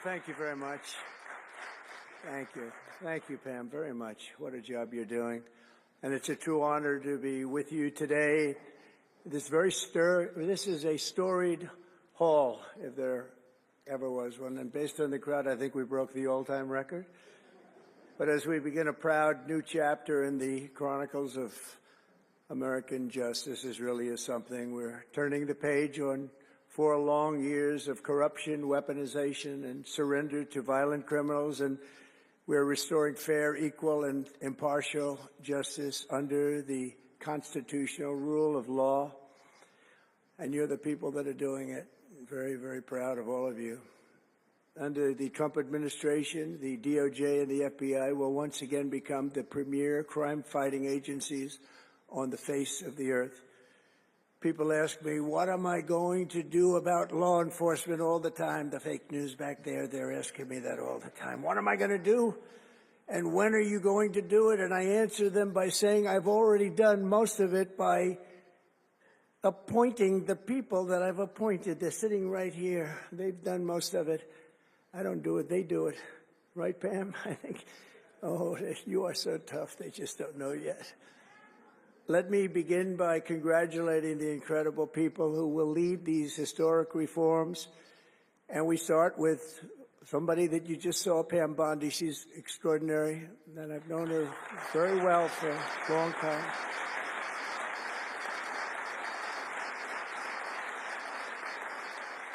thank you very much. Thank you. Thank you, Pam, very much. What a job you're doing. And it's a true honor to be with you today. This is a storied hall, if there ever was one. And based on the crowd, I think we broke the all-time record. But as we begin a proud new chapter in the chronicles of American justice, this really is something. We're turning the page on 4 long years of corruption, weaponization, and surrender to violent criminals, and we're restoring fair, equal, and impartial justice under the constitutional rule of law. And you're the people that are doing it. Very, very proud of all of you. Under the Trump administration, the DOJ and the FBI will once again become the premier crime-fighting agencies on the face of the earth. People ask me, what am I going to do about law enforcement all the time? The fake news back there, they're asking me that all the time. What am I going to do? And when are you going to do it? And I answer them by saying I've already done most of it by appointing the people that I've appointed. They're sitting right here. They've done most of it. I don't do it. They do it. Right, Pam? I think, oh, you are so tough. They just don't know yet. Let me begin by congratulating the incredible people who will lead these historic reforms. And we start with somebody that you just saw, Pam Bondi. She's extraordinary, and I've known her very well for a long time.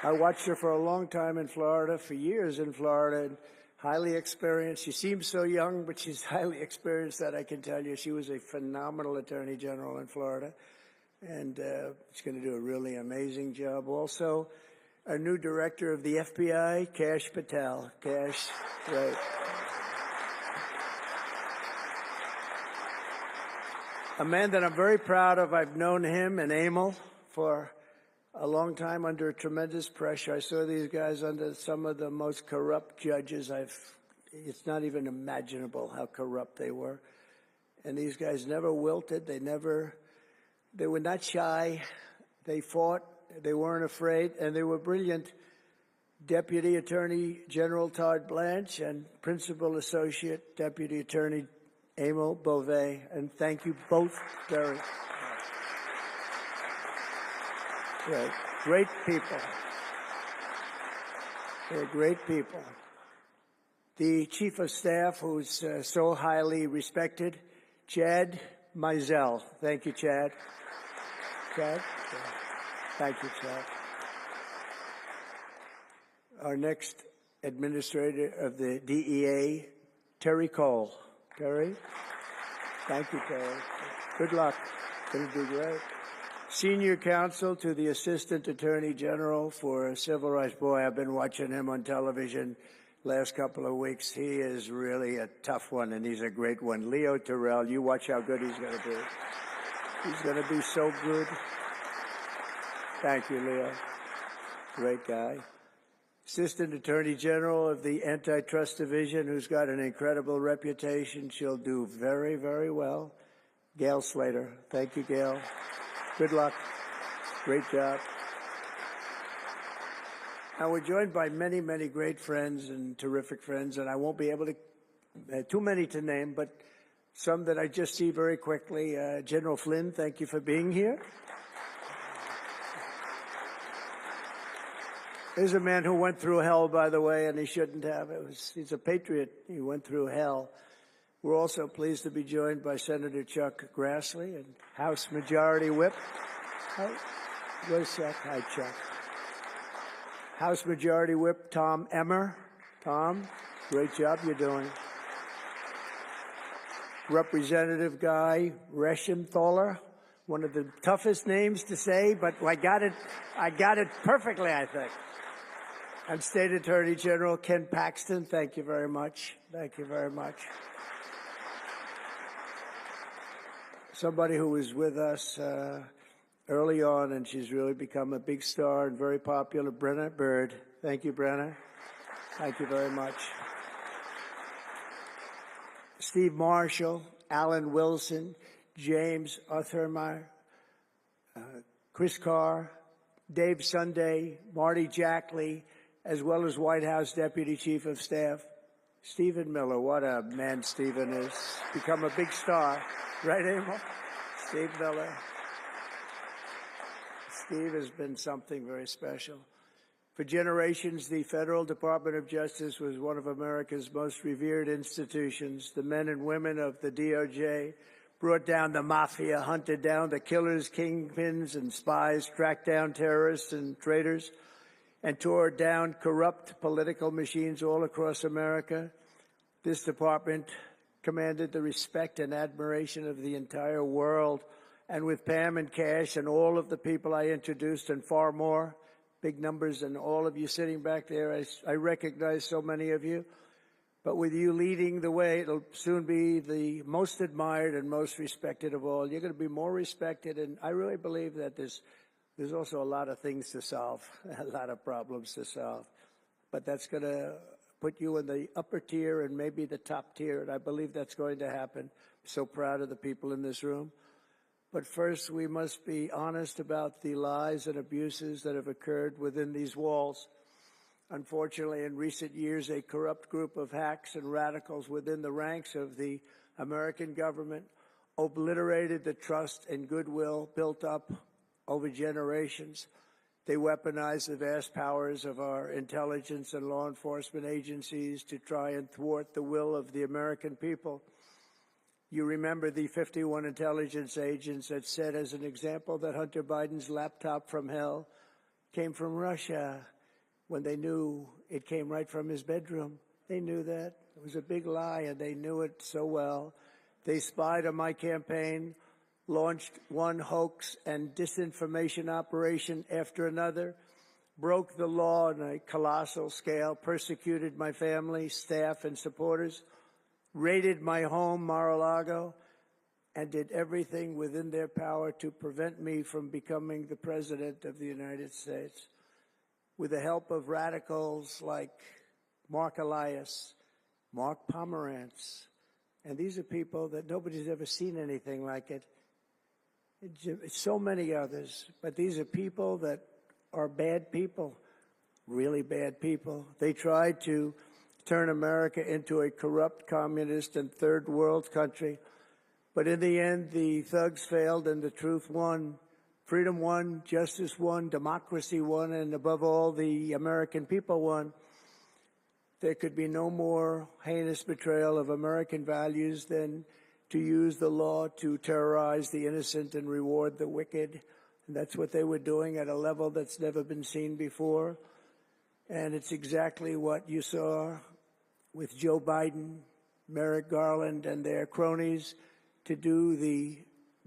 I watched her for a long time in Florida, for years in Florida, and highly experienced. She seems so young, but she's highly experienced, that I can tell you. She was a phenomenal Attorney General in Florida, and she's going to do a really amazing job. Also, our new director of the FBI, Kash Patel. Kash, right. A man that I'm very proud of. I've known him and Emil for a long time under tremendous pressure. I saw these guys under some of the most corrupt judges. It's not even imaginable how corrupt they were. And these guys never wilted. They were not shy. They fought. They weren't afraid. And they were brilliant. Deputy Attorney General Todd Blanche and Principal Associate Deputy Attorney Emil Beauvais. And thank you both very much. Right. Great people. They're great people. The Chief of Staff, who's so highly respected, Chad Mizell. Thank you, Chad. Chad? Thank you, Chad. Our next administrator of the DEA, Terry Cole. Terry? Thank you, Terry. Good luck. Going to do great. Senior counsel to the Assistant Attorney General for Civil Rights. Boy, I've been watching him on television last couple of weeks. He is really a tough one, and he's a great one. Leo Terrell, you watch how good he's going to be. He's going to be so good. Thank you, Leo. Great guy. Assistant Attorney General of the Antitrust Division, who's got an incredible reputation. She'll do very, very well. Gail Slater. Thank you, Gail. Good luck. Great job. Now, we're joined by many, many great friends and terrific friends, and I won't be able to, too many to name, but some that I just see very quickly. General Flynn, thank you for being here. Here's a man who went through hell, by the way, and he shouldn't have. He's a patriot. He went through hell. We're also pleased to be joined by Senator Chuck Grassley and House Majority Whip. Where's Chuck? Hi, Chuck. House Majority Whip Tom Emmer. Tom, great job you're doing. Representative Guy Reschenthaler, one of the toughest names to say, but I got it perfectly, I think. And State Attorney General Ken Paxton, thank you very much. Thank you very much. Somebody who was with us early on, and she's really become a big star and very popular, Brenna Bird. Thank you, Brenna. Thank you very much. Steve Marshall, Alan Wilson, James Othermeyer, Chris Carr, Dave Sunday, Marty Jackley, as well as White House Deputy Chief of Staff, Stephen Miller. What a man Stephen is. Become a big star. Right, Emil? Steve Miller. Steve has been something very special. For generations, the Federal Department of Justice was one of America's most revered institutions. The men and women of the DOJ brought down the mafia, hunted down the killers, kingpins, and spies, tracked down terrorists and traitors, and tore down corrupt political machines all across America. This department commanded the respect and admiration of the entire world. And with Pam and Cash and all of the people I introduced and far more, big numbers, and all of you sitting back there, I recognize so many of you. But with you leading the way, it'll soon be the most admired and most respected of all. You're going to be more respected, and I really believe that there's also a lot of things to solve, a lot of problems to solve. But that's going to put you in the upper tier and maybe the top tier, and I believe that's going to happen. I'm so proud of the people in this room. But first, we must be honest about the lies and abuses that have occurred within these walls. Unfortunately, in recent years, a corrupt group of hacks and radicals within the ranks of the American government obliterated the trust and goodwill built up over generations. They weaponized the vast powers of our intelligence and law enforcement agencies to try and thwart the will of the American people. You remember the 51 intelligence agents that said, as an example, that Hunter Biden's laptop from hell came from Russia, when they knew it came right from his bedroom. They knew that. It was a big lie, and they knew it so well. They spied on my campaign, launched one hoax and disinformation operation after another, broke the law on a colossal scale, persecuted my family, staff, and supporters, raided my home, Mar-a-Lago, and did everything within their power to prevent me from becoming the President of the United States. With the help of radicals like Mark Elias, Mark Pomerantz, and these are people that nobody's ever seen anything like it. So many others, but these are people that are bad people, really bad people. They tried to turn America into a corrupt, communist, and third world country. But in the end, the thugs failed and the truth won. Freedom won, justice won, democracy won, and above all, the American people won. There could be no more heinous betrayal of American values than to use the law to terrorize the innocent and reward the wicked. And that's what they were doing at a level that's never been seen before. And it's exactly what you saw with Joe Biden, Merrick Garland, and their cronies to do the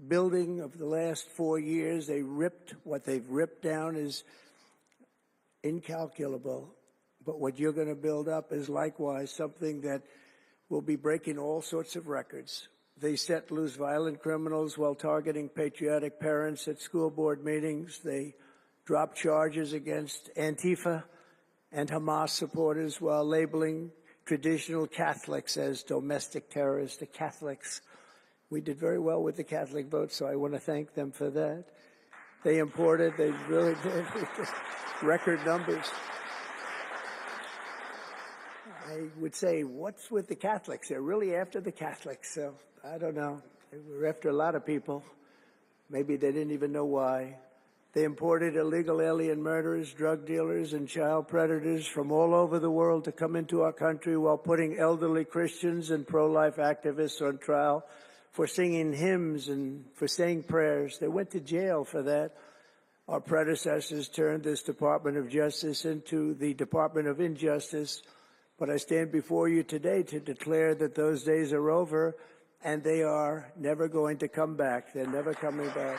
building of the last 4 years. What they've ripped down is incalculable. But what you're going to build up is likewise something that will be breaking all sorts of records. They set loose violent criminals while targeting patriotic parents at school board meetings. They dropped charges against Antifa and Hamas supporters while labeling traditional Catholics as domestic terrorists. The Catholics. We did very well with the Catholic vote, so I want to thank them for that. They really did, record numbers. I would say, what's with the Catholics? They're really after the Catholics, so I don't know. They were after a lot of people. Maybe they didn't even know why. They imported illegal alien murderers, drug dealers, and child predators from all over the world to come into our country while putting elderly Christians and pro-life activists on trial for singing hymns and for saying prayers. They went to jail for that. Our predecessors turned this Department of Justice into the Department of Injustice. But I stand before you today to declare that those days are over, and they are never going to come back. They're never coming back.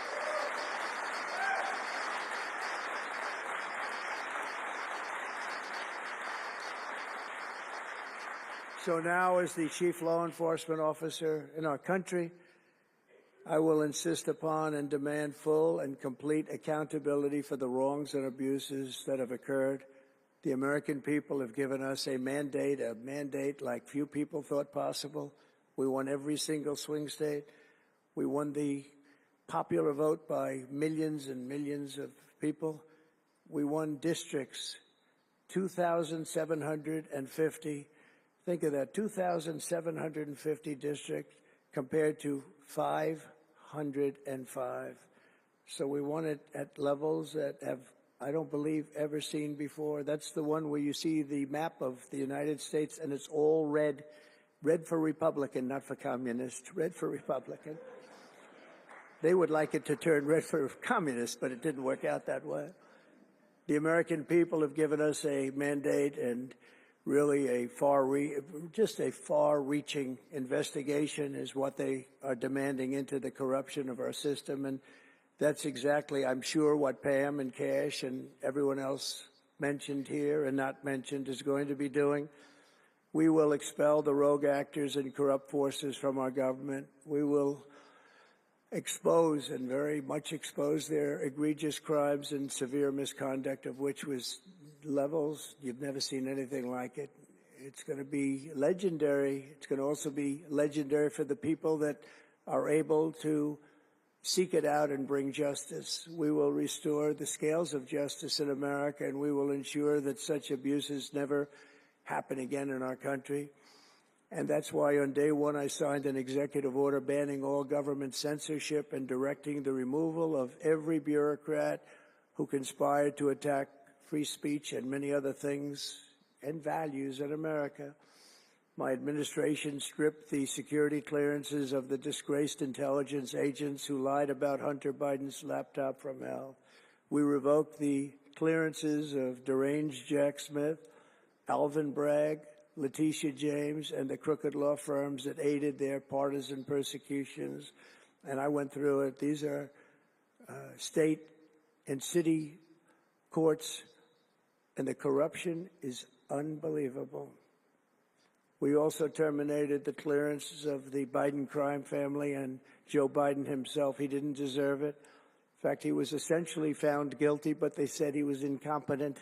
So now, as the chief law enforcement officer in our country, I will insist upon and demand full and complete accountability for the wrongs and abuses that have occurred. The American people have given us a mandate like few people thought possible. We won every single swing state. We won the popular vote by millions and millions of people. We won districts 2,750. Think of that, 2,750 districts compared to 505. So we want it at levels that have, I don't believe, ever seen before. That's the one where you see the map of the United States and it's all red. Red for Republican, not for communist. Red for Republican. They would like it to turn red for communist, but it didn't work out that way. The American people have given us a mandate and really a far-reaching investigation is what they are demanding into the corruption of our system. And that's exactly, I'm sure, what Pam and Cash and everyone else mentioned here and not mentioned is going to be doing. We will expel the rogue actors and corrupt forces from our government. We will expose and very much expose their egregious crimes and severe misconduct, of which was levels you've never seen anything like it. It's going to be legendary. It's going to also be legendary for the people that are able to seek it out and bring justice. We will restore the scales of justice in America, and we will ensure that such abuses never happen again in our country. And that's why on day one I signed an executive order banning all government censorship and directing the removal of every bureaucrat who conspired to attack free speech and many other things and values in America. My administration stripped the security clearances of the disgraced intelligence agents who lied about Hunter Biden's laptop from hell. We revoked the clearances of deranged Jack Smith, Alvin Bragg, Letitia James, and the crooked law firms that aided their partisan persecutions. And I went through it. These are state and city courts, and the corruption is unbelievable. We also terminated the clearances of the Biden crime family and Joe Biden himself. He didn't deserve it. In fact, he was essentially found guilty, but they said he was incompetent,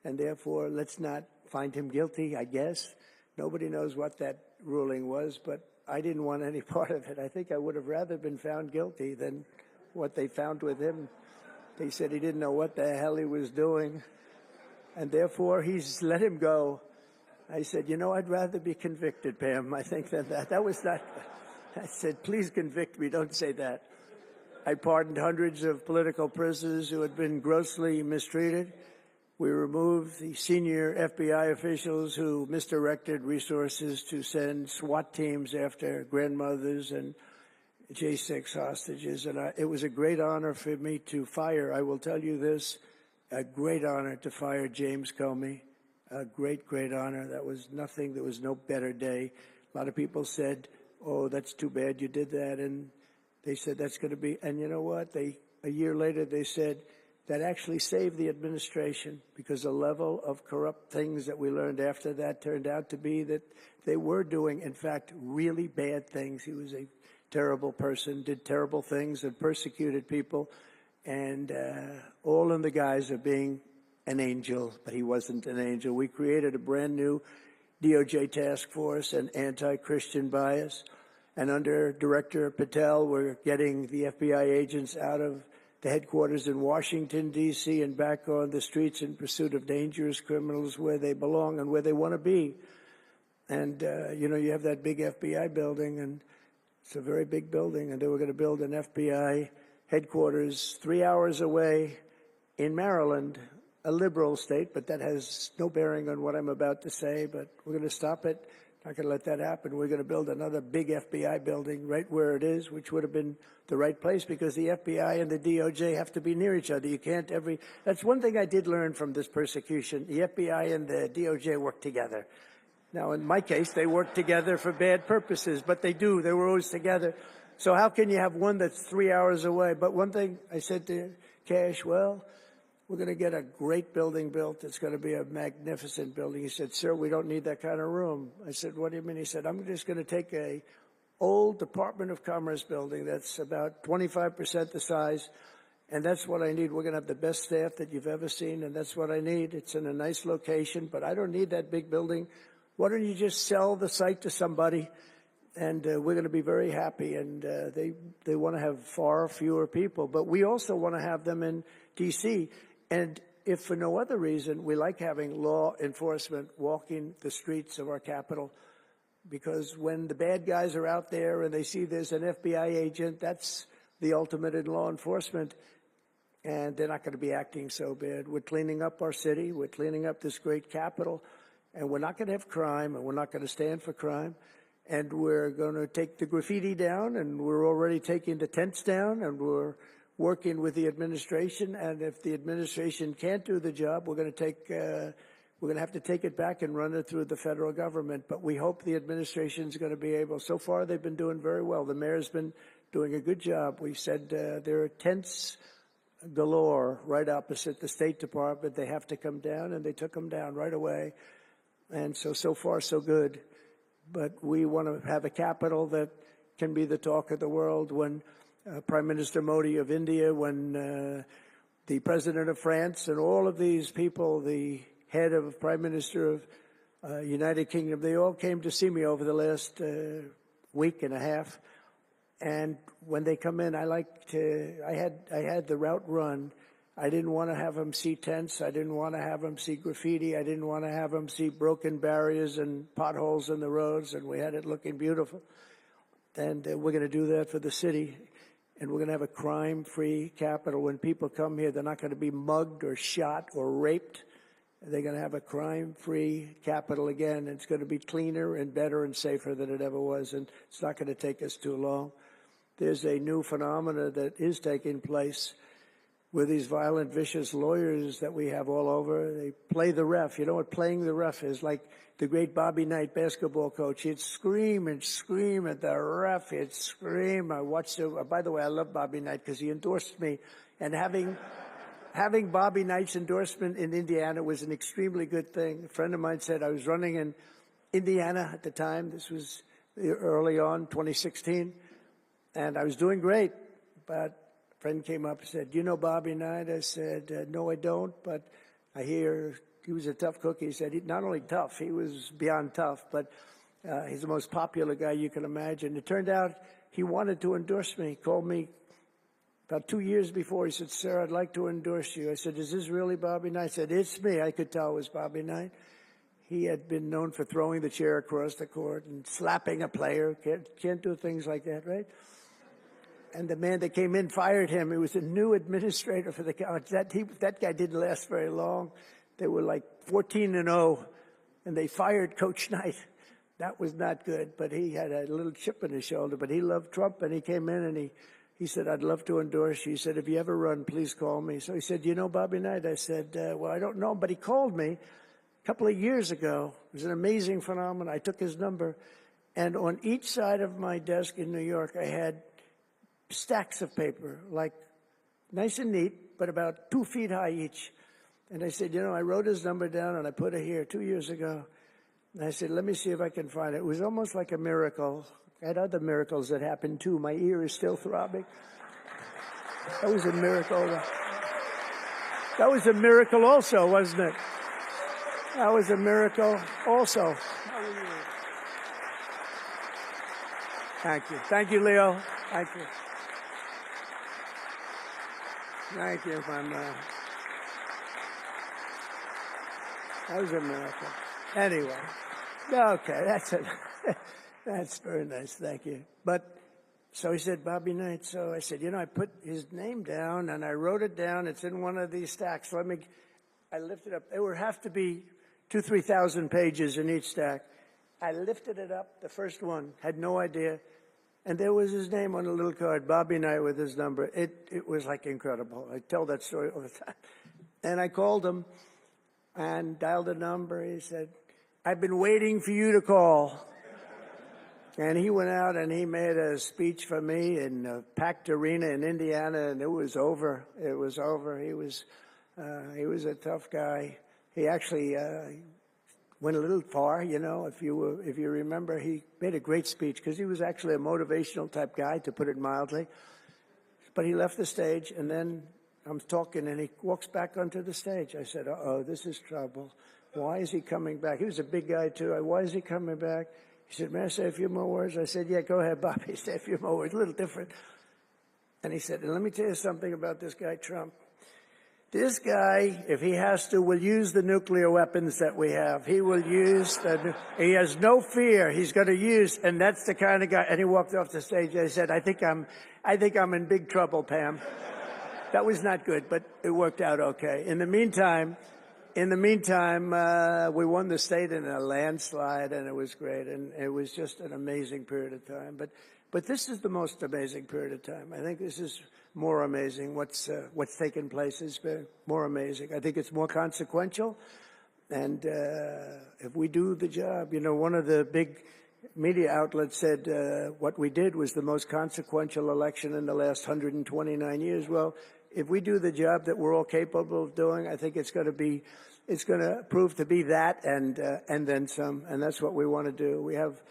and therefore let's not find him guilty, I guess. Nobody knows what that ruling was, but I didn't want any part of it. I think I would have rather been found guilty than what they found with him. They said he didn't know what the hell he was doing, and therefore he's let him go. I said, you know, I'd rather be convicted, Pam. I think that was not, I said, please convict me, don't say that. I pardoned hundreds of political prisoners who had been grossly mistreated. We removed the senior FBI officials who misdirected resources to send SWAT teams after grandmothers and J6 hostages. And it was a great honor for me to fire, I will tell you this, a great honor to fire James Comey. A great, great honor. That was nothing. There was no better day. A lot of people said, oh, that's too bad you did that. And they said that's going to be, and you know what? A year later, they said that actually saved the administration because the level of corrupt things that we learned after that turned out to be that they were doing, in fact, really bad things. He was a terrible person, did terrible things, and persecuted people, and all in the guise of being an angel, but he wasn't an angel. We created a brand new DOJ task force and anti-Christian bias. And under Director Patel, we're getting the FBI agents out of the headquarters in Washington, D.C., and back on the streets in pursuit of dangerous criminals where they belong and where they want to be. And, you know, you have that big FBI building, and it's a very big building, and they were going to build an FBI headquarters 3 hours away in Maryland, a liberal state, but that has no bearing on what I'm about to say, but we're going to stop it. Not going to let that happen. We're going to build another big FBI building right where it is, which would have been the right place because the FBI and the DOJ have to be near each other. You can't that's one thing I did learn from this persecution. The FBI and the DOJ work together. Now, in my case, they work together for bad purposes, but they do. They were always together. So how can you have one that's 3 hours away? But one thing I said to Cash, well, we're going to get a great building built. It's going to be a magnificent building. He said, sir, we don't need that kind of room. I said, what do you mean? He said, I'm just going to take a old Department of Commerce building that's about 25% the size, and that's what I need. We're going to have the best staff that you've ever seen, and that's what I need. It's in a nice location, but I don't need that big building. Why don't you just sell the site to somebody, and we're going to be very happy. And they want to have far fewer people, but we also want to have them in D.C., and if for no other reason, we like having law enforcement walking the streets of our capital, because when the bad guys are out there and they see there's an FBI agent, that's the ultimate in law enforcement, and they're not going to be acting so bad. We're cleaning up our city. We're cleaning up this great capital, and we're not going to have crime, and we're not going to stand for crime. And we're going to take the graffiti down, and we're already taking the tents down, and we're working with the administration. And if the administration can't do the job, we're going to have to take it back and run it through the federal government. But we hope the administration is going to be able. So far, they've been doing very well. The mayor's been doing a good job. We said there are tents galore right opposite the State Department. They have to come down, and they took them down right away. And so far, so good. But we want to have a capital that can be the talk of the world. When Prime Minister Modi of India, when the President of France, and all of these people, the head of Prime Minister of United Kingdom, they all came to see me over the last week and a half. And when they come in, I had the route run. I didn't want to have them see tents. I didn't want to have them see graffiti. I didn't want to have them see broken barriers and potholes in the roads, and we had it looking beautiful. And we're going to do that for the city, and we're going to have a crime-free capital. When people come here, they're not going to be mugged or shot or raped. They're going to have a crime-free capital again, and it's going to be cleaner and better and safer than it ever was, and it's not going to take us too long. There's a new phenomena that is taking place with these violent, vicious lawyers that we have all over. They play the ref. You know what playing the ref is? Like the great Bobby Knight basketball coach. He'd scream and scream at the ref. He'd scream. I watched it. By the way, I love Bobby Knight because he endorsed me. And having Bobby Knight's endorsement in Indiana was an extremely good thing. A friend of mine said I was running in Indiana at the time. This was early on, 2016. And I was doing great, but friend came up and said, "You know Bobby Knight?" I said, "No, I don't, but I hear he was a tough cookie." He said, "Not only tough, he was beyond tough, but he's the most popular guy you can imagine." It turned out he wanted to endorse me. He called me about 2 years before. He said, "Sir, I'd like to endorse you." I said, "Is this really Bobby Knight?" He said, "It's me." I could tell it was Bobby Knight. He had been known for throwing the chair across the court and slapping a player. Can't do things like that, right? And the man that came in fired him. He was a new administrator for the college. That guy didn't last very long. They were like 14-0, and they fired Coach Knight. That was not good, but he had a little chip in his shoulder. But he loved Trump, and he came in, and he said, "I'd love to endorse you." He said, "If you ever run, please call me." So he said, "You know Bobby Knight?" I said, "Well, I don't know him," but he called me a couple of years ago. It was an amazing phenomenon. I took his number, and on each side of my desk in New York, I had stacks of paper, like nice and neat, but about 2 feet high each. And I said, I wrote his number down and I put it here 2 years ago. And I said, let me see if I can find it. It was almost like a miracle. I had other miracles that happened too. My ear is still throbbing. That was a miracle. That was a miracle also, wasn't it? That was a miracle also. How are you? Thank you. Thank you, Leo. Thank you. Thank you, my man. That was a miracle. Anyway, okay, that's it. That's very nice, thank you. But, so he said, Bobby Knight. So I said, I put his name down and I wrote it down. It's in one of these stacks. I lifted up. There would have to be 2,000-3,000 pages in each stack. I lifted it up, the first one, had no idea. And there was his name on a little card, Bobby Knight with his number. It was like incredible. I tell that story all the time. And I called him and dialed a number. He said, I've been waiting for you to call. And he went out and he made a speech for me in a packed arena in Indiana, and it was over. It was over. He was a tough guy. He actually went a little far, if you remember. He made a great speech because he was actually a motivational type guy, to put it mildly. But he left the stage, and then I'm talking, and he walks back onto the stage. I said, uh-oh, this is trouble. Why is he coming back? He was a big guy, too. Why is he coming back? He said, may I say a few more words? I said, yeah, go ahead, Bobby, say a few more words, a little different. And he said, let me tell you something about this guy, Trump. This guy, if he has to, will use the nuclear weapons that we have. He will use he has no fear. He's going to use, and that's the kind of guy. And he walked off the stage. I said, I think I'm in big trouble, Pam. That was not good, but it worked out okay. In the meantime, we won the state in a landslide, and it was great. And it was just an amazing period of time. But this is the most amazing period of time. I think this is more amazing. What's taken place has been more amazing. I think it's more consequential. And if we do the job, one of the big media outlets said what we did was the most consequential election in the last 129 years. Well, if we do the job that we're all capable of doing, I think it's going to prove to be that and then some. And that's what we want to do. We have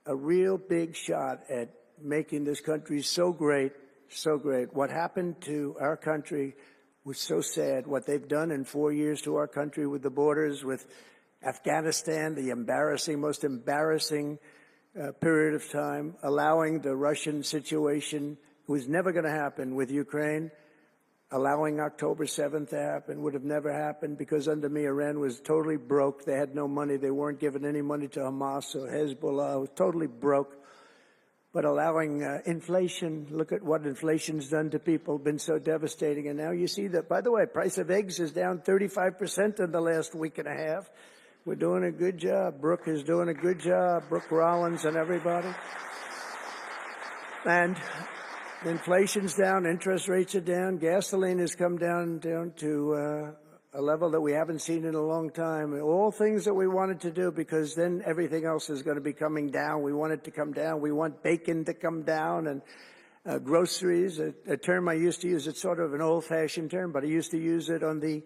a real big shot at making this country so great, so great. What happened to our country was so sad. What they've done in 4 years to our country with the borders, with Afghanistan, the most embarrassing period of time, allowing the Russian situation, was never going to happen, with Ukraine, allowing October 7th to happen, would have never happened, because under me, Iran was totally broke. They had no money. They weren't giving any money to Hamas or Hezbollah. It was totally broke. But allowing inflation, look at what inflation's done to people, been so devastating. And now you see that, by the way, price of eggs is down 35% in the last week and a half. We're doing a good job. Brooke is doing a good job. Brooke Rollins and everybody. And inflation's down, interest rates are down, gasoline has come down to a level that we haven't seen in a long time. All things that we wanted to do, because then everything else is going to be coming down. We want it to come down. We want bacon to come down, and groceries, a term I used to use. It's sort of an old-fashioned term, but I used to use it on the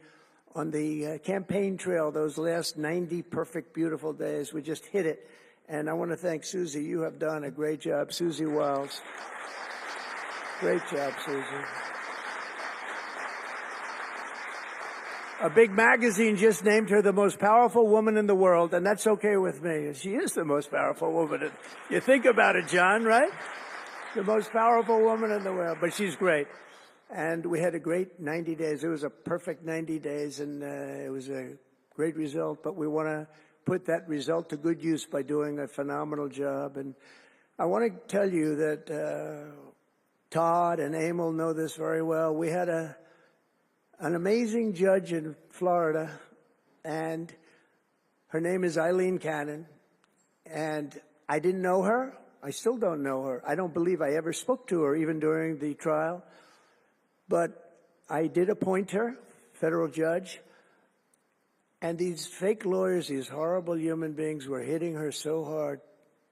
campaign trail. Those last 90 perfect, beautiful days, we just hit it. And I want to thank Susie. You have done a great job, Susie Wiles. Great job, Susie. A big magazine just named her the most powerful woman in the world, and that's okay with me. She is the most powerful woman. You think about it, John, right? The most powerful woman in the world, but she's great. And we had a great 90 days. It was a perfect 90 days, and it was a great result. But we want to put that result to good use by doing a phenomenal job. And I want to tell you that Todd and Emil know this very well. We had an amazing judge in Florida, and her name is Eileen Cannon. And I didn't know her. I still don't know her. I don't believe I ever spoke to her, even during the trial. But I did appoint her, federal judge. And these fake lawyers, these horrible human beings, were hitting her so hard,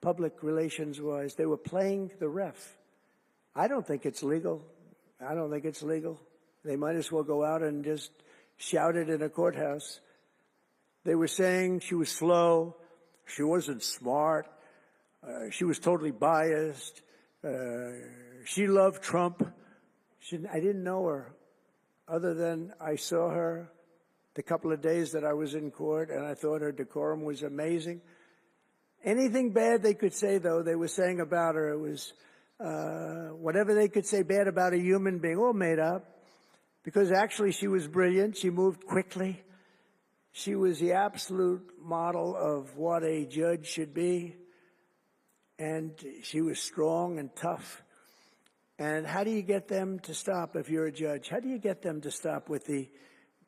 public relations-wise. They were playing the ref. I don't think it's legal. I don't think it's legal. They might as well go out and just shout it in a courthouse. They were saying she was slow, she wasn't smart, she was totally biased, she loved Trump. I didn't know her, other than I saw her the couple of days that I was in court, and I thought her decorum was amazing. Anything bad they could say, though, they were saying about her, it was whatever they could say bad about a human being, all made up. Because actually she was brilliant. She moved quickly. She was the absolute model of what a judge should be. And she was strong and tough. And how do you get them to stop if you're a judge? How do you get them to stop with the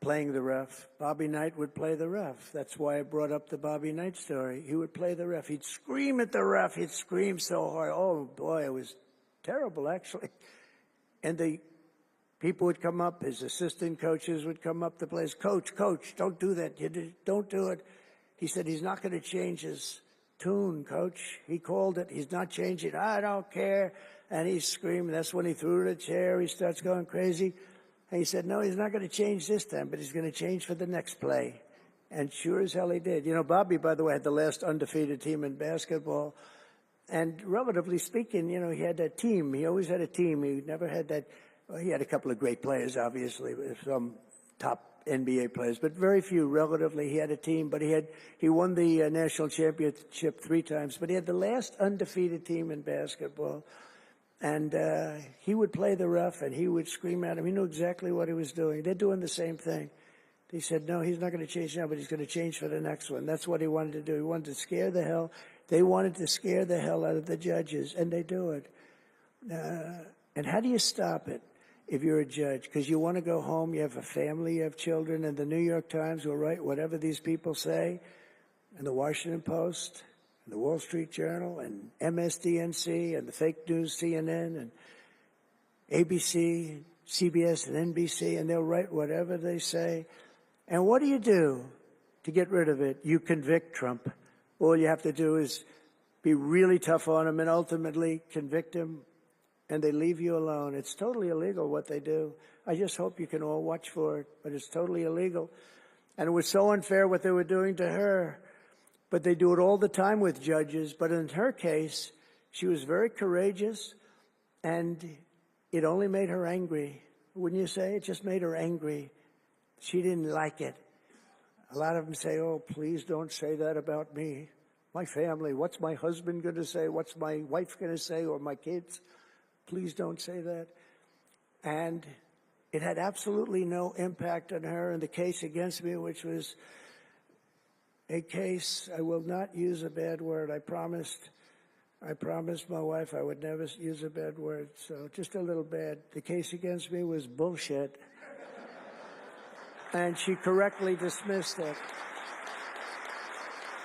playing the ref? Bobby Knight would play the ref. That's why I brought up the Bobby Knight story. He would play the ref. He'd scream at the ref. He'd scream so hard. Oh, boy, it was terrible, actually. And the people would come up, his assistant coaches would come up to players. Coach, don't do that. Don't do it. He said he's not going to change his tune, Coach. He called it. He's not changing. I don't care. And he's screaming. That's when he threw the chair. He starts going crazy. And he said, no, he's not going to change this time, but he's going to change for the next play. And sure as hell he did. You know, Bobby, by the way, had the last undefeated team in basketball. And relatively speaking, you know, he had that team. He always had a team. He never had that. Well, he had a couple of great players, obviously, some top NBA players, but very few relatively. He had a team, but he won the national championship 3 times, but he had the last undefeated team in basketball. And he would play the ref, and he would scream at him. He knew exactly what he was doing. They're doing the same thing. He said, no, he's not going to change now, but he's going to change for the next one. That's what he wanted to do. He wanted to scare the hell. They wanted to scare the hell out of the judges, and they do it. And how do you stop it if you're a judge? Because you want to go home, you have a family, you have children, and the New York Times will write whatever these people say, and the Washington Post, and the Wall Street Journal, and MSDNC, and the fake news CNN, and ABC, CBS, and NBC, and they'll write whatever they say. And what do you do to get rid of it? You convict Trump. All you have to do is be really tough on him and ultimately convict him, and they leave you alone. It's totally illegal what they do. I just hope you can all watch for it, but it's totally illegal. And it was so unfair what they were doing to her. But they do it all the time with judges. But in her case, she was very courageous, and it only made her angry. Wouldn't you say? It just made her angry. She didn't like it. A lot of them say, oh, please don't say that about me. My family, what's my husband going to say? What's my wife going to say, or my kids? Please don't say that. And it had absolutely no impact on her in the case against me, which was a case, I will not use a bad word. I promised my wife I would never use a bad word, so just a little bad. The case against me was bullshit. And she correctly dismissed it.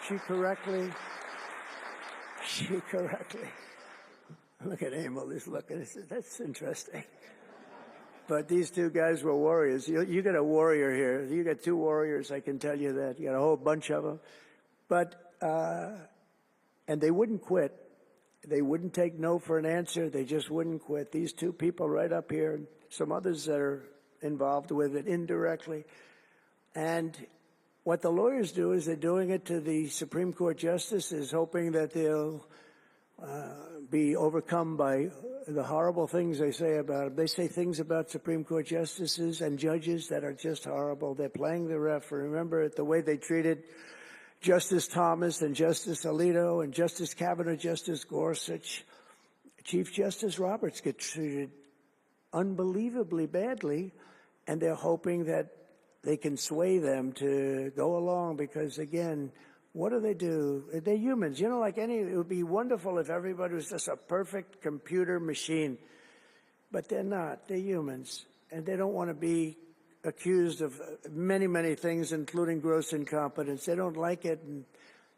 She correctly, look at Emil, he's looking, that's interesting. But these two guys were warriors. You got a warrior here. You got two warriors, I can tell you that. You got a whole bunch of them. But, and they wouldn't quit. They wouldn't take no for an answer. They just wouldn't quit. These two people right up here, and some others that are involved with it indirectly. And what the lawyers do is they're doing it to the Supreme Court justices, hoping that they'll be overcome by the horrible things they say about them. They say things about Supreme Court justices and judges that are just horrible. They're playing the ref. Remember the way they treated Justice Thomas and Justice Alito and Justice Kavanaugh, Justice Gorsuch. Chief Justice Roberts gets treated unbelievably badly, and they're hoping that they can sway them to go along because, again, what do? They're humans. You know, like it would be wonderful if everybody was just a perfect computer machine. But they're not. They're humans. And they don't want to be accused of many, many things, including gross incompetence. They don't like it, and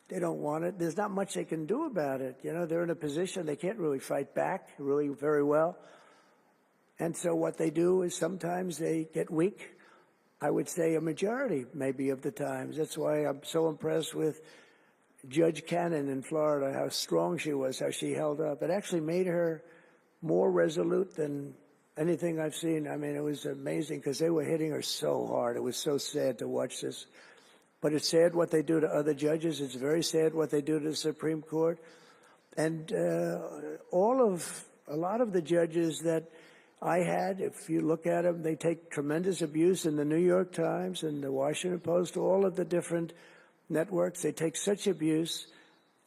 they don't want it. There's not much they can do about it. You know, they're in a position they can't really fight back really very well. And so what they do is sometimes they get weak. I would say a majority, maybe, of the times. That's why I'm so impressed with Judge Cannon in Florida, how strong she was, how she held up. It actually made her more resolute than anything I've seen. I mean, it was amazing because they were hitting her so hard. It was so sad to watch this. But it's sad what they do to other judges. It's very sad what they do to the Supreme Court. And a lot of the judges that I had, if you look at them, they take tremendous abuse in the New York Times and the Washington Post, all of the different networks. They take such abuse.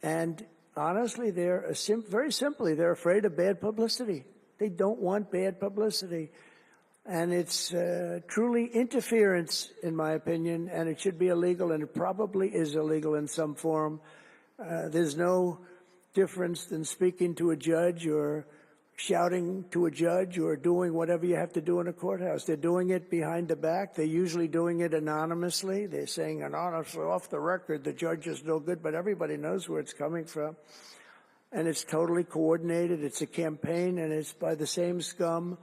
And honestly, very simply, they're afraid of bad publicity. They don't want bad publicity. And it's truly interference, in my opinion, and it should be illegal, and it probably is illegal in some form. There's no difference than speaking to a judge or shouting to a judge or doing whatever you have to do in a courthouse. They're doing it behind the back. They're usually doing it anonymously. They're saying anonymously, off the record, the judge is no good, but everybody knows where it's coming from. And it's totally coordinated. It's a campaign, and it's by the same scum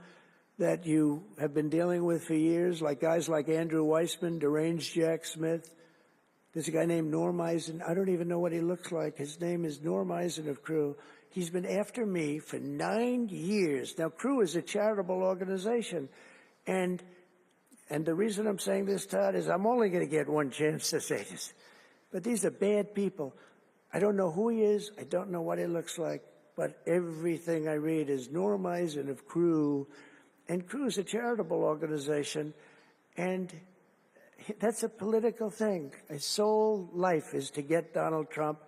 that you have been dealing with for years, like guys like Andrew Weissman, deranged Jack Smith. There's a guy named Norm Eisen. I don't even know what he looks like. His name is Norm Eisen of Crew. He's been after me for 9 years. Now, Crew is a charitable organization. And the reason I'm saying this, Todd, is I'm only going to get one chance to say this. But these are bad people. I don't know who he is. I don't know what he looks like. But everything I read is Norm Eisen of Crew. And Crew is a charitable organization. And that's a political thing. His sole life is to get Donald Trump.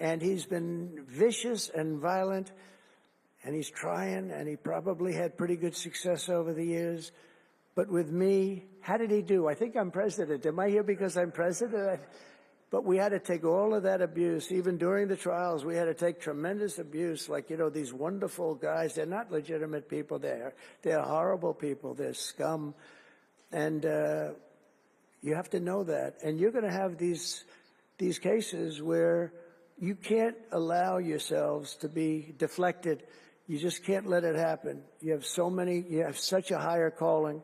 And he's been vicious and violent. and he's trying, and he probably had pretty good success over the years. But with me, how did he do? I think I'm president. Am I here because I'm president? But we had to take all of that abuse. Even during the trials, we had to take tremendous abuse. Like, you know, these wonderful guys, they're not legitimate people. They're horrible people. They're scum. And you have to know that. And you're going to have these cases where you can't allow yourselves to be deflected. You just can't let it happen. You have such a higher calling.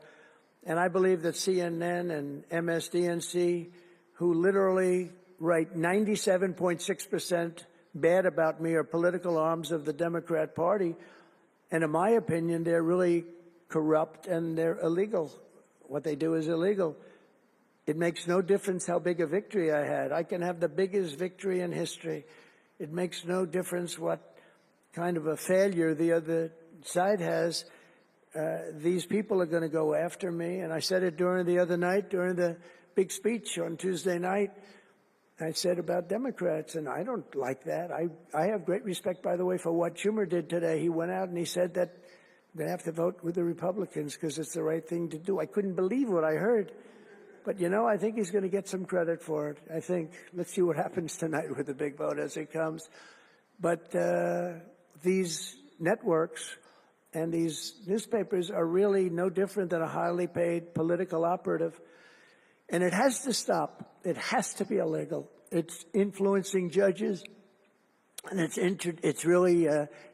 And I believe that CNN and MSDNC, who literally write 97.6% bad about me, are political arms of the Democrat Party. And in my opinion, they're really corrupt and they're illegal. What they do is illegal. It makes no difference how big a victory I had. I can have the biggest victory in history. It makes no difference what kind of a failure the other side has. These people are going to go after me. And I said it during the other night, during the big speech on Tuesday night. I said about Democrats, and I don't like that. I have great respect, by the way, for what Schumer did today. He went out and he said that they have to vote with the Republicans because it's the right thing to do. I couldn't believe what I heard. But, you know, I think he's going to get some credit for it. I think, let's see what happens tonight with the big vote as it comes. But these networks and these newspapers are really no different than a highly paid political operative. And it has to stop. It has to be illegal. It's influencing judges, and it's really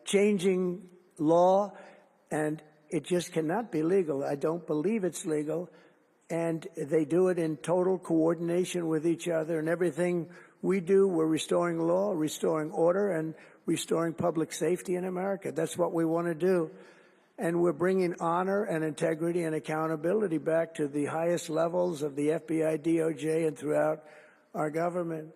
changing law, and it just cannot be legal. I don't believe it's legal. And they do it in total coordination with each other. And everything we do, we're restoring law, restoring order, and restoring public safety in America. That's what we want to do. And we're bringing honor and integrity and accountability back to the highest levels of the FBI, DOJ, and throughout our government.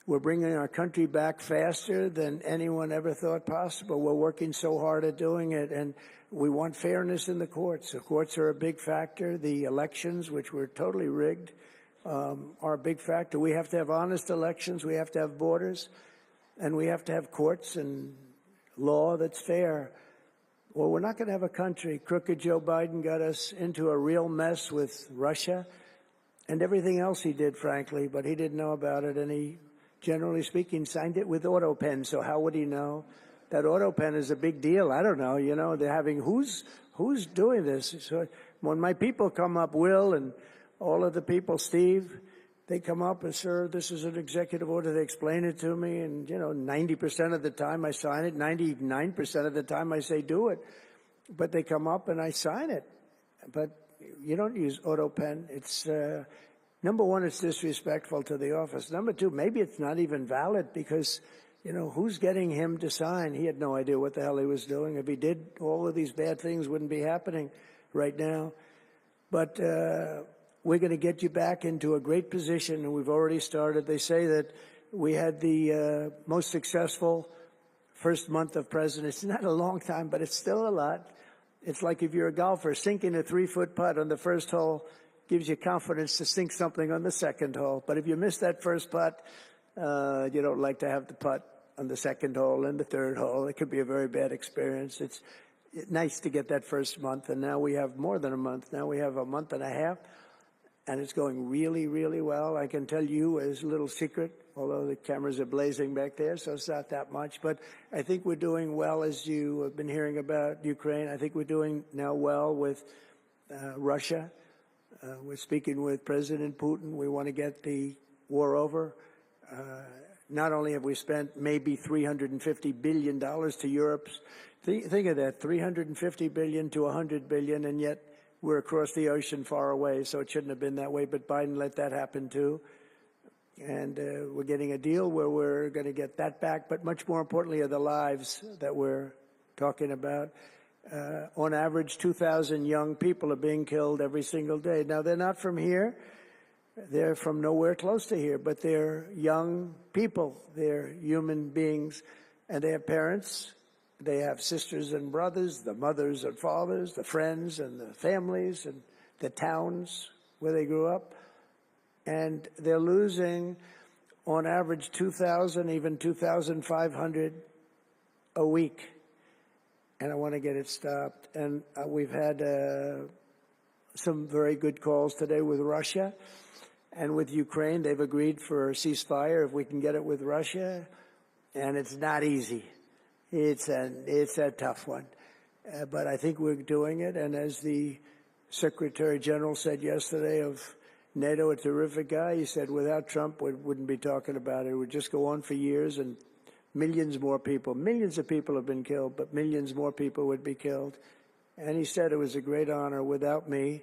We're bringing our country back faster than anyone ever thought possible. We're working so hard at doing it, and we want fairness in the courts. The courts are a big factor. The elections, which were totally rigged, are a big factor. We have to have honest elections. We have to have borders, and we have to have courts and law that's fair. Well, we're not going to have a country. Crooked Joe Biden got us into a real mess with Russia and everything else he did, frankly, but he didn't know about it, and he, generally speaking, signed it with auto pen. So how would he know? That auto pen is a big deal. I don't know. You know, they're having who's doing this? So when my people come up, Will and all of the people, Steve, they come up and, sir, this is an executive order. They explain it to me, and, you know, 90% of the time I sign it. 99% of the time I say do it. But they come up and I sign it. But you don't use auto pen. It's number one, it's disrespectful to the office. Number two, maybe it's not even valid because, you know, who's getting him to sign? He had no idea what the hell he was doing. If he did, all of these bad things wouldn't be happening right now. But we're going to get you back into a great position, and we've already started. They say that we had the most successful first month of presidency. It's not a long time, but it's still a lot. It's like if you're a golfer, sinking a 3-foot putt on the first hole gives you confidence to sink something on the second hole. But if you miss that first putt, you don't like to have the putt on the second hole and the third hole. It could be a very bad experience. It's nice to get that first month, and now we have more than a month. Now we have a month and a half, and it's going really, really well. I can tell you as a little secret, although the cameras are blazing back there, so it's not that much. But I think we're doing well, as you have been hearing about Ukraine. I think we're doing now well with Russia. We're speaking with President Putin. We want to get the war over. Not only have we spent maybe $350 billion to Europe, think of that, $350 billion to $100 billion, and yet we're across the ocean far away, so it shouldn't have been that way, but Biden let that happen too. And we're getting a deal where we're going to get that back, but much more importantly are the lives that we're talking about. On average, 2,000 young people are being killed every single day. Now, they're not from here. They're from nowhere close to here, but they're young people. They're human beings, and they have parents. They have sisters and brothers, the mothers and fathers, the friends and the families and the towns where they grew up. And they're losing, on average, 2,000, even 2,500 a week. and I want to get it stopped. And we've had some very good calls today with Russia and with Ukraine. They've agreed for a ceasefire if we can get it with Russia, and it's not easy. It's a tough one, but I think we're doing it. And as the Secretary General said yesterday of NATO, a terrific guy, he said without Trump we wouldn't be talking about it. It would just go on for years, and millions of people have been killed, but millions more people would be killed. And he said it was a great honor. Without me,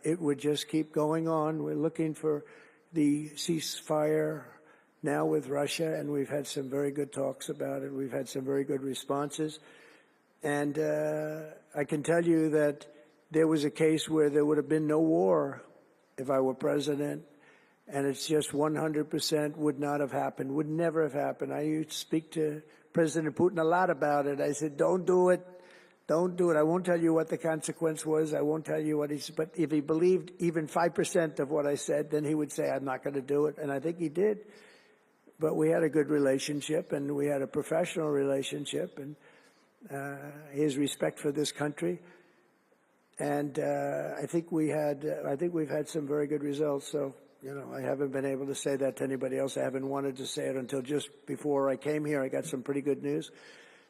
it would just keep going on. We're looking for the ceasefire now with Russia, and we've had some very good talks about it. We've had some very good responses. And I can tell you that there was a case where there would have been no war if I were president, and it's just 100% would not have happened, would never have happened. I used to speak to President Putin a lot about it. I said, don't do it. Don't do it. I won't tell you what the consequence was. I won't tell you what he said. But if he believed even 5% of what I said, then he would say, I'm not going to do it. And I think he did. But we had a good relationship, and we had a professional relationship, and his respect for this country. And I think we've had some very good results. So, I haven't been able to say that to anybody else. I haven't wanted to say it until just before I came here. I got some pretty good news.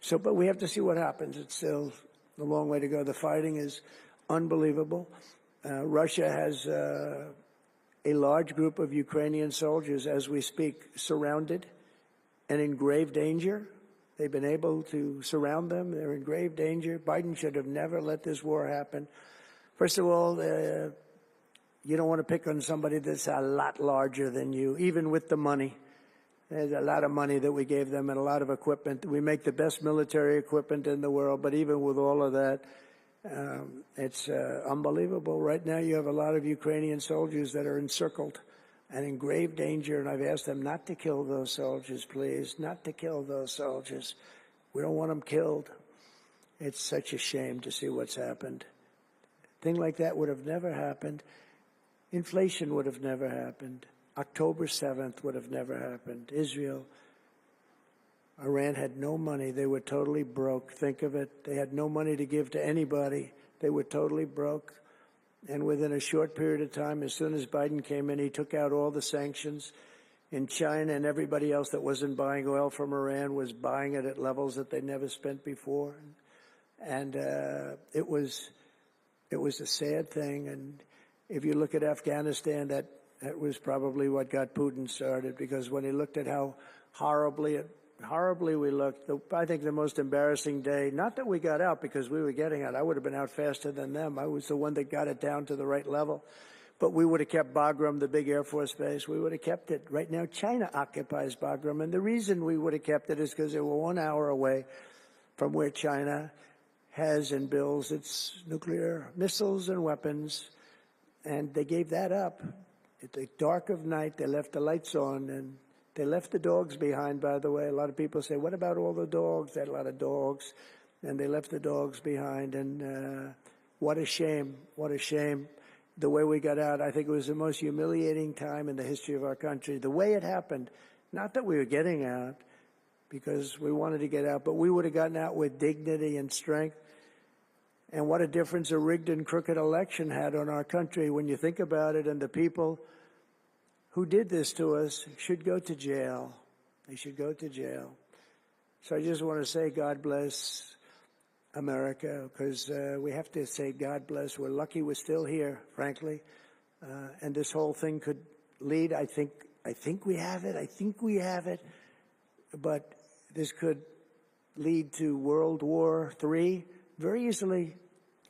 So, but we have to see what happens. It's still a long way to go. The fighting is unbelievable. Russia has a large group of Ukrainian soldiers, as we speak, surrounded and in grave danger. They've been able to surround them. They're in grave danger. Biden should have never let this war happen. First of all, you don't want to pick on somebody that's a lot larger than you, even with the money. There's a lot of money that we gave them and a lot of equipment. We make the best military equipment in the world, but even with all of that, it's unbelievable. Right now you have a lot of Ukrainian soldiers that are encircled and in grave danger, and I've asked them not to kill those soldiers, please, not to kill those soldiers. We don't want them killed. It's such a shame to see what's happened. A thing like that would have never happened. Inflation would have never happened. October 7th would have never happened. Israel, Iran had no money. They were totally broke. Think of it. They had no money to give to anybody. They were totally broke. And within a short period of time, as soon as Biden came in, he took out all the sanctions. In China and everybody else that wasn't buying oil from Iran was buying it at levels that they never spent before. And it was a sad thing. And if you look at Afghanistan, that was probably what got Putin started, because when he looked at how horribly we looked, I think the most embarrassing day, not that we got out because we were getting out. I would have been out faster than them. I was the one that got it down to the right level. But we would have kept Bagram, the big Air Force base. We would have kept it. Right now, China occupies Bagram. And the reason we would have kept it is because they were 1 hour away from where China has and builds its nuclear missiles and weapons. And they gave that up. At the dark of night, they left the lights on, and they left the dogs behind, by the way. A lot of people say, what about all the dogs? They had a lot of dogs, and they left the dogs behind. And what a shame. What a shame. The way we got out, I think it was the most humiliating time in the history of our country. The way it happened, not that we were getting out because we wanted to get out, but we would have gotten out with dignity and strength. And what a difference a rigged and crooked election had on our country when you think about it. And the people who did this to us should go to jail. They should go to jail. So I just want to say God bless America, because we have to say God bless. We're lucky we're still here, frankly. And this whole thing could lead, I think we have it. But this could lead to World War III very easily.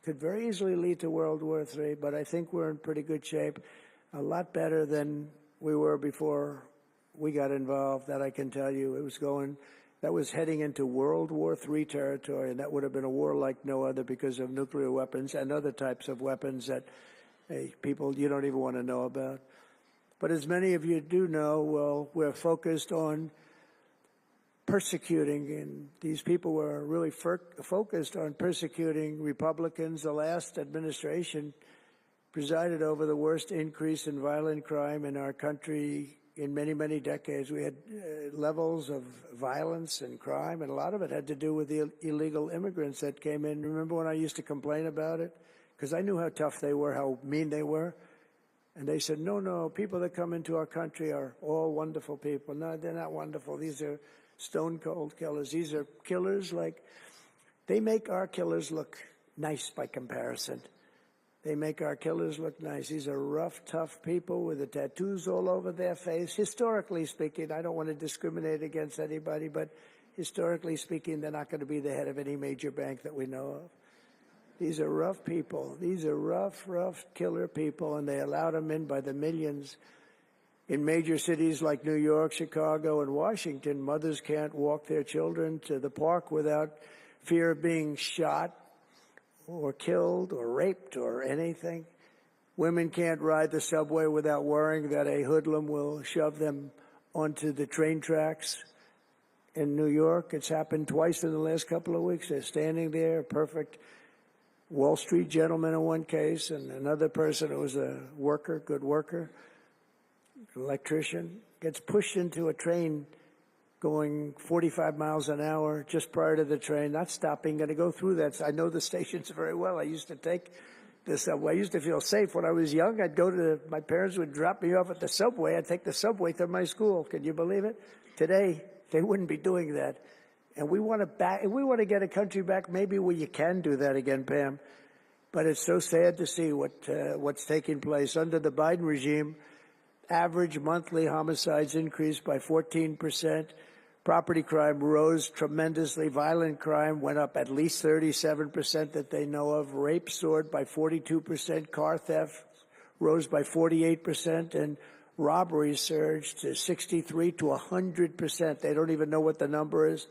Could very easily lead to World War III, but I think we're in pretty good shape. A lot better than we were before we got involved, that I can tell you. That was heading into World War III territory, and that would have been a war like no other because of nuclear weapons and other types of weapons that people you don't even want to know about. But as many of you do know, well, we're focused on persecuting, and these people were really focused on persecuting Republicans. The last administration presided over the worst increase in violent crime in our country in many, many decades. We had levels of violence and crime, and a lot of it had to do with the illegal immigrants that came in. Remember when I used to complain about it? Because I knew how tough they were, how mean they were. And they said, no, people that come into our country are all wonderful people. No, they're not wonderful. These are stone-cold killers. These are killers they make our killers look nice by comparison. They make our killers look nice. These are rough, tough people with the tattoos all over their face. Historically speaking, I don't want to discriminate against anybody, but historically speaking, they're not going to be the head of any major bank that we know of. These are rough people. These are rough killer people, and they allow them in by the millions. In major cities like New York, Chicago, and Washington, mothers can't walk their children to the park without fear of being shot or killed or raped or anything. Women can't ride the subway without worrying that a hoodlum will shove them onto the train tracks. In New York, it's happened twice in the last couple of weeks. They're standing there, perfect Wall Street gentleman in one case, and another person who was a worker, good worker, electrician, gets pushed into a train going 45 miles an hour just prior to the train, not stopping, going to go through that. I know the stations very well. I used to take the subway. I used to feel safe when I was young. My parents would drop me off at the subway. I'd take the subway to my school. Can you believe it? Today, they wouldn't be doing that. And we want to get a country back maybe where you can do that again, Pam. But it's so sad to see what's taking place. Under the Biden regime, average monthly homicides increased by 14%. Property crime rose tremendously. Violent crime went up at least 37% that they know of. Rape soared by 42%. Car theft rose by 48%. And robberies surged to 63 to 100%. They don't even know what the number is.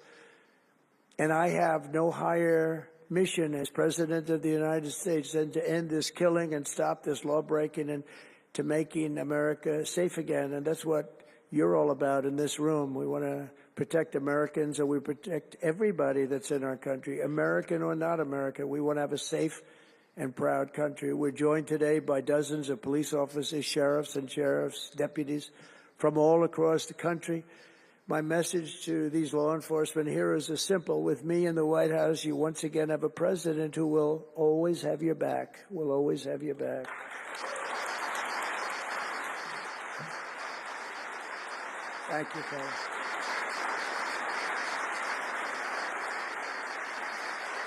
And I have no higher mission as President of the United States than to end this killing and stop this law-breaking and to making America safe again. And that's what you're all about in this room. We want to protect Americans, and we protect everybody that's in our country, American or not American. We want to have a safe and proud country. We're joined today by dozens of police officers, sheriffs and sheriff's deputies from all across the country. My message to these law enforcement heroes is simple. With me in the White House, you once again have a president who will always have your back, will always have your back. Thank you, Paul.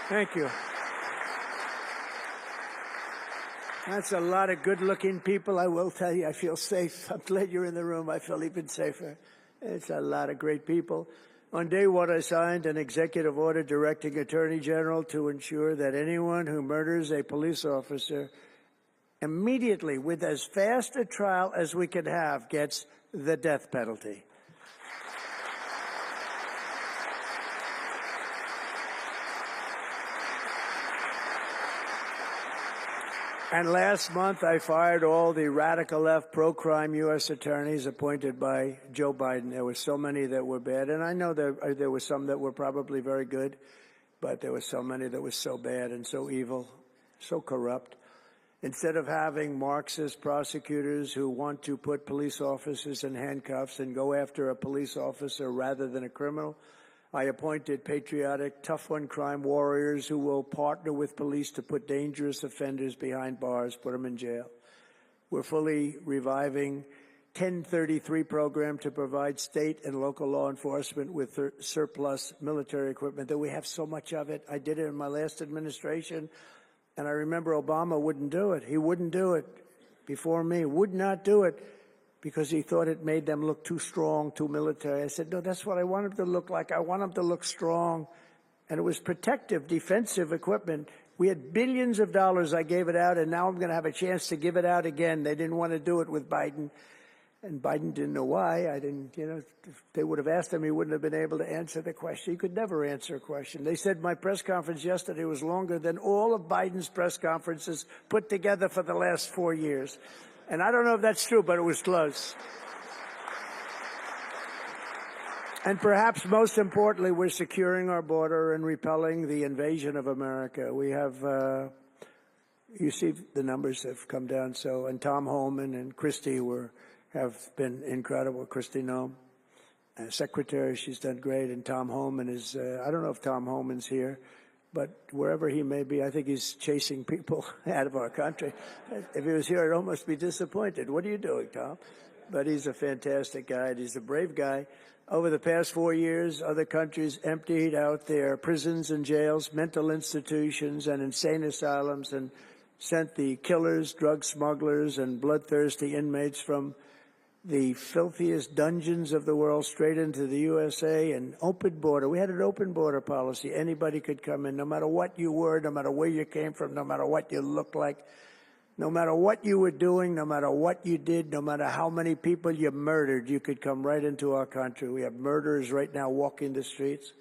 Thank you. That's a lot of good-looking people. I will tell you, I feel safe. I'm glad you're in the room. I feel even safer. It's a lot of great people. On day one, I signed an executive order directing Attorney General to ensure that anyone who murders a police officer immediately, with as fast a trial as we can have, gets the death penalty. And last month, I fired all the radical left pro-crime U.S. attorneys appointed by Joe Biden. There were so many that were bad. And I know there were some that were probably very good, but there were so many that were so bad and so evil, so corrupt. Instead of having Marxist prosecutors who want to put police officers in handcuffs and go after a police officer rather than a criminal, I appointed patriotic, tough-on-crime warriors who will partner with police to put dangerous offenders behind bars, put them in jail. We're fully reviving 1033 program to provide state and local law enforcement with surplus military equipment, that we have so much of it. I did it in my last administration, and I remember Obama wouldn't do it. He wouldn't do it before me, would not do it, because he thought it made them look too strong, too military. I said, no, that's what I want them to look like. I want them to look strong. And it was protective, defensive equipment. We had billions of dollars. I gave it out, and now I'm going to have a chance to give it out again. They didn't want to do it with Biden, and Biden didn't know why. If they would have asked him, he wouldn't have been able to answer the question. He could never answer a question. They said my press conference yesterday was longer than all of Biden's press conferences put together for the last 4 years. And I don't know if that's true, but it was close. And perhaps most importantly, we're securing our border and repelling the invasion of America. We have, you see the numbers have come down. So, and Tom Homan and Christie were have been incredible. Kristi Noem, Secretary, she's done great. And Tom Homan is, I don't know if Tom Homan's here, but wherever he may be, I think he's chasing people out of our country. If he was here, I'd almost be disappointed. What are you doing, Tom? But he's a fantastic guy, and he's a brave guy. Over the past 4 years, other countries emptied out their prisons and jails, mental institutions, and insane asylums, and sent the killers, drug smugglers, and bloodthirsty inmates from the filthiest dungeons of the world straight into the USA. An open border. We had an open border policy. Anybody could come in, no matter what you were, no matter where you came from, no matter what you looked like, no matter what you were doing, no matter what you did, no matter how many people you murdered, you could come right into our country. We have murderers right now walking the streets.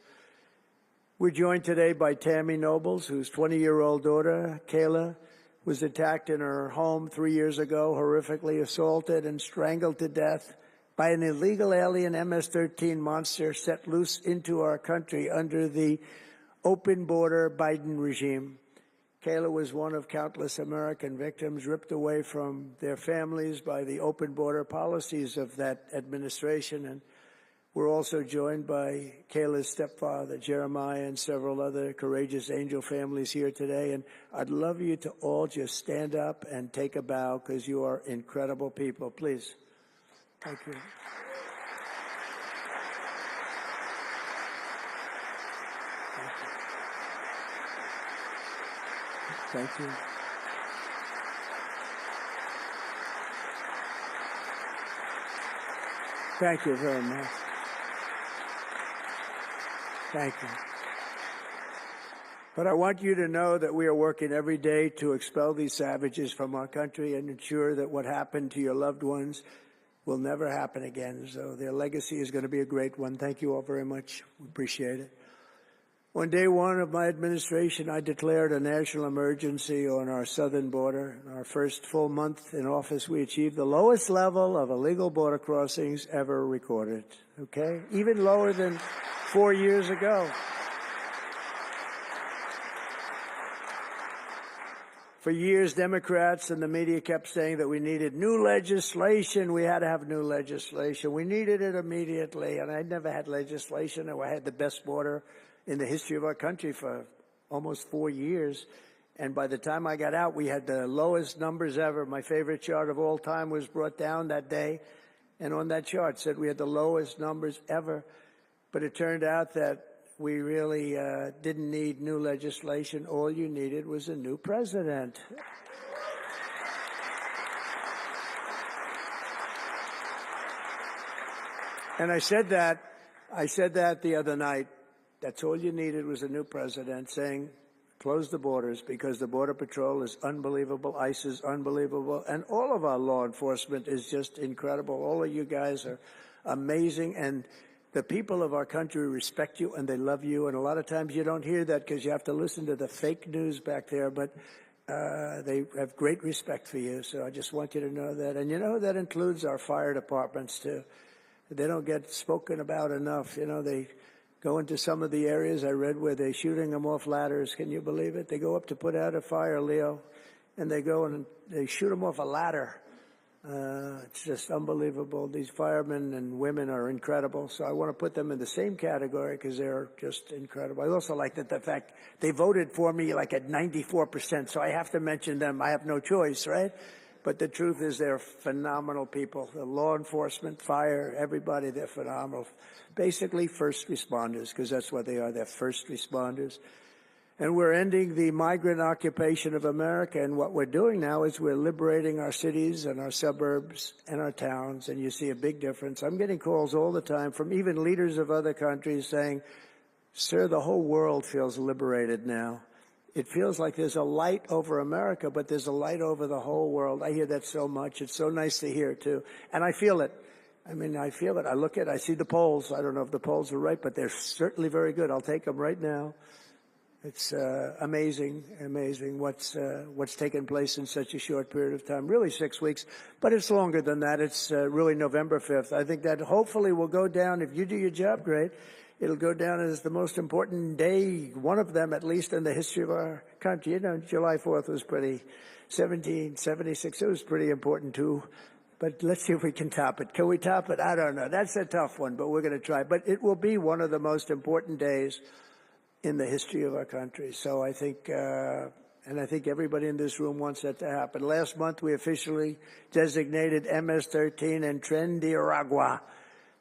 We're joined today by Tammy Nobles, whose 20-year-old daughter, Kayla, was attacked in her home 3 years ago, horrifically assaulted and strangled to death by an illegal alien MS-13 monster set loose into our country under the open border Biden regime. Kayla was one of countless American victims ripped away from their families by the open border policies of that administration. And we're also joined by Kayla's stepfather, Jeremiah, and several other courageous angel families here today. And I'd love you to all just stand up and take a bow, because you are incredible people. Please. Thank you. Thank you. Thank you very much. Thank you. But I want you to know that we are working every day to expel these savages from our country and ensure that what happened to your loved ones will never happen again. So their legacy is going to be a great one. Thank you all very much. We appreciate it. On day one of my administration, I declared a national emergency on our southern border. In our first full month in office, we achieved the lowest level of illegal border crossings ever recorded, okay? Even lower than 4 years ago. For years, Democrats and the media kept saying that we needed new legislation. We had to have new legislation. We needed it immediately, and I never had legislation. I had the best border in the history of our country for almost 4 years. And by the time I got out, we had the lowest numbers ever. My favorite chart of all time was brought down that day. And on that chart said we had the lowest numbers ever. But it turned out that we really didn't need new legislation. All you needed was a new president. And I said that the other night. That's all you needed was a new president saying, close the borders, because the Border Patrol is unbelievable, ICE is unbelievable, and all of our law enforcement is just incredible. All of you guys are amazing, and the people of our country respect you and they love you, and a lot of times you don't hear that because you have to listen to the fake news back there, but they have great respect for you, so I just want you to know that. And you know, that includes our fire departments, too. They don't get spoken about enough. You know, they go into some of the areas I read where they're shooting them off ladders. Can you believe it? They go up to put out a fire, Leo, and they go and they shoot them off a ladder. It's just unbelievable. These firemen and women are incredible. So I want to put them in the same category because they're just incredible. I also like that the fact they voted for me like at 94%. So I have to mention them. I have no choice, right? But the truth is they're phenomenal people. The law enforcement, fire, everybody, they're phenomenal. Basically first responders, because that's what they are. They're first responders. And we're ending the migrant occupation of America. And what we're doing now is we're liberating our cities and our suburbs and our towns. And you see a big difference. I'm getting calls all the time from even leaders of other countries saying, sir, the whole world feels liberated now. It feels like there's a light over America, but there's a light over the whole world. I hear that so much. It's so nice to hear, too. And I feel it. I mean, I feel it. I look at it. I see the polls. I don't know if the polls are right, but they're certainly very good. I'll take them right now. It's amazing what's taken place in such a short period of time, really 6 weeks, but it's longer than that. It's really November 5th. I think that hopefully will go down, if you do your job great, it'll go down as the most important day, one of them at least in the history of our country. You know, July 4th was 1776, it was pretty important too. But let's see if we can top it. Can we top it? I don't know. That's a tough one, but we're going to try. But it will be one of the most important days in the history of our country. So I think, and I think everybody in this room wants that to happen. Last month, we officially designated MS-13 and Tren de Aragua.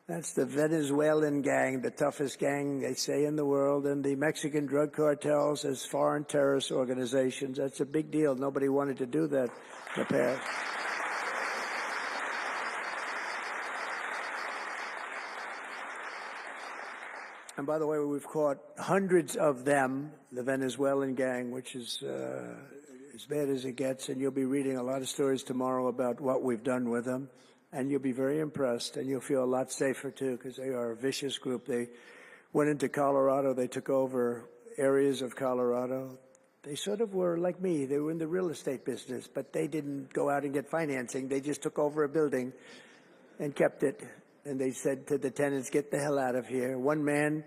That's the Venezuelan gang, the toughest gang, they say, in the world, and the Mexican drug cartels as foreign terrorist organizations. That's a big deal. Nobody wanted to do that in the past. And by the way, we've caught hundreds of them, the Venezuelan gang, which is as bad as it gets. And you'll be reading a lot of stories tomorrow about what we've done with them. And you'll be very impressed, and you'll feel a lot safer, too, because they are a vicious group. They went into Colorado. They took over areas of Colorado. They sort of were like me. They were in the real estate business, but they didn't go out and get financing. They just took over a building and kept it. And they said to the tenants, get the hell out of here. One man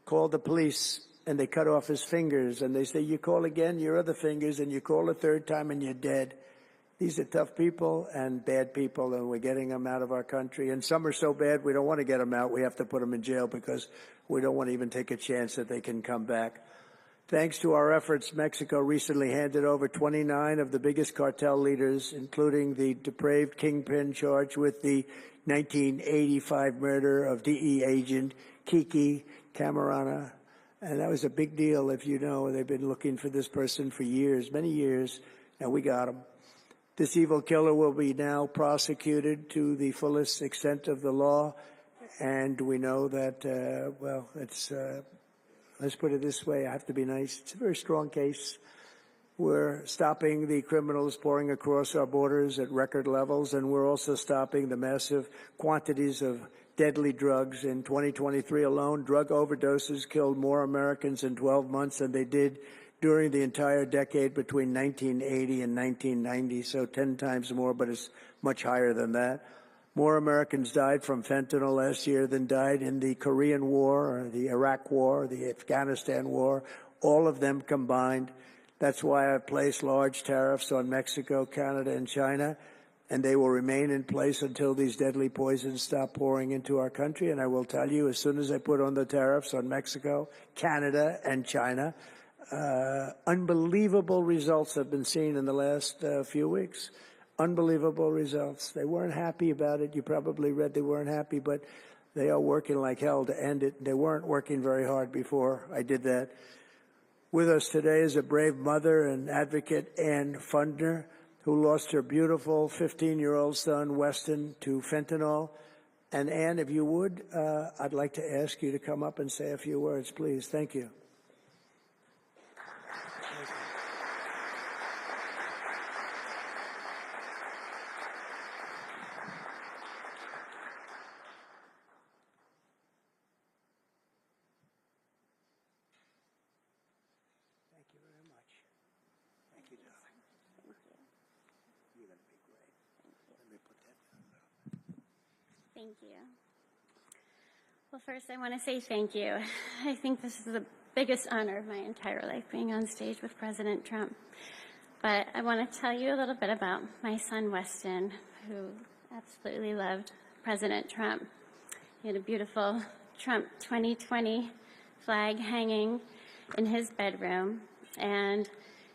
called the police, and they cut off his fingers. And they say, you call again, your other fingers, and you call a third time, and you're dead. These are tough people and bad people, and we're getting them out of our country. And some are so bad, we don't want to get them out. We have to put them in jail because we don't want to even take a chance that they can come back. Thanks to our efforts, Mexico recently handed over 29 of the biggest cartel leaders, including the depraved kingpin charged with the 1985 murder of DE agent Kiki Camarena. And that was a big deal, if you know. They've been looking for this person for years, many years, and we got him. This evil killer will be now prosecuted to the fullest extent of the law, and we know that, well, it's, let's put it this way, I have to be nice, it's a very strong case. We're stopping the criminals pouring across our borders at record levels, and we're also stopping the massive quantities of deadly drugs. In 2023 alone, drug overdoses killed more Americans in 12 months than they did during the entire decade between 1980 and 1990, so 10 times more, but it's much higher than that. More Americans died from fentanyl last year than died in the Korean War, or the Iraq War, the Afghanistan War, all of them combined. That's why I've placed large tariffs on Mexico, Canada, and China, and they will remain in place until these deadly poisons stop pouring into our country. And I will tell you, as soon as I put on the tariffs on Mexico, Canada, and China, unbelievable results have been seen in the last few weeks. Unbelievable results. They weren't happy about it. You probably read they weren't happy, but they are working like hell to end it. They weren't working very hard before I did that. With us today is a brave mother and advocate, Ann Fundner, who lost her beautiful 15-year-old son, Weston, to fentanyl. And Ann, if you would, I'd like to ask you to come up and say a few words, please. Thank you. Thank you. Well, first I want to say thank you. I think this is the biggest honor of my entire life, being on stage with President Trump. But I want to tell you a little bit about my son, Weston, who absolutely loved President Trump. He had a beautiful Trump 2020 flag hanging in his bedroom, and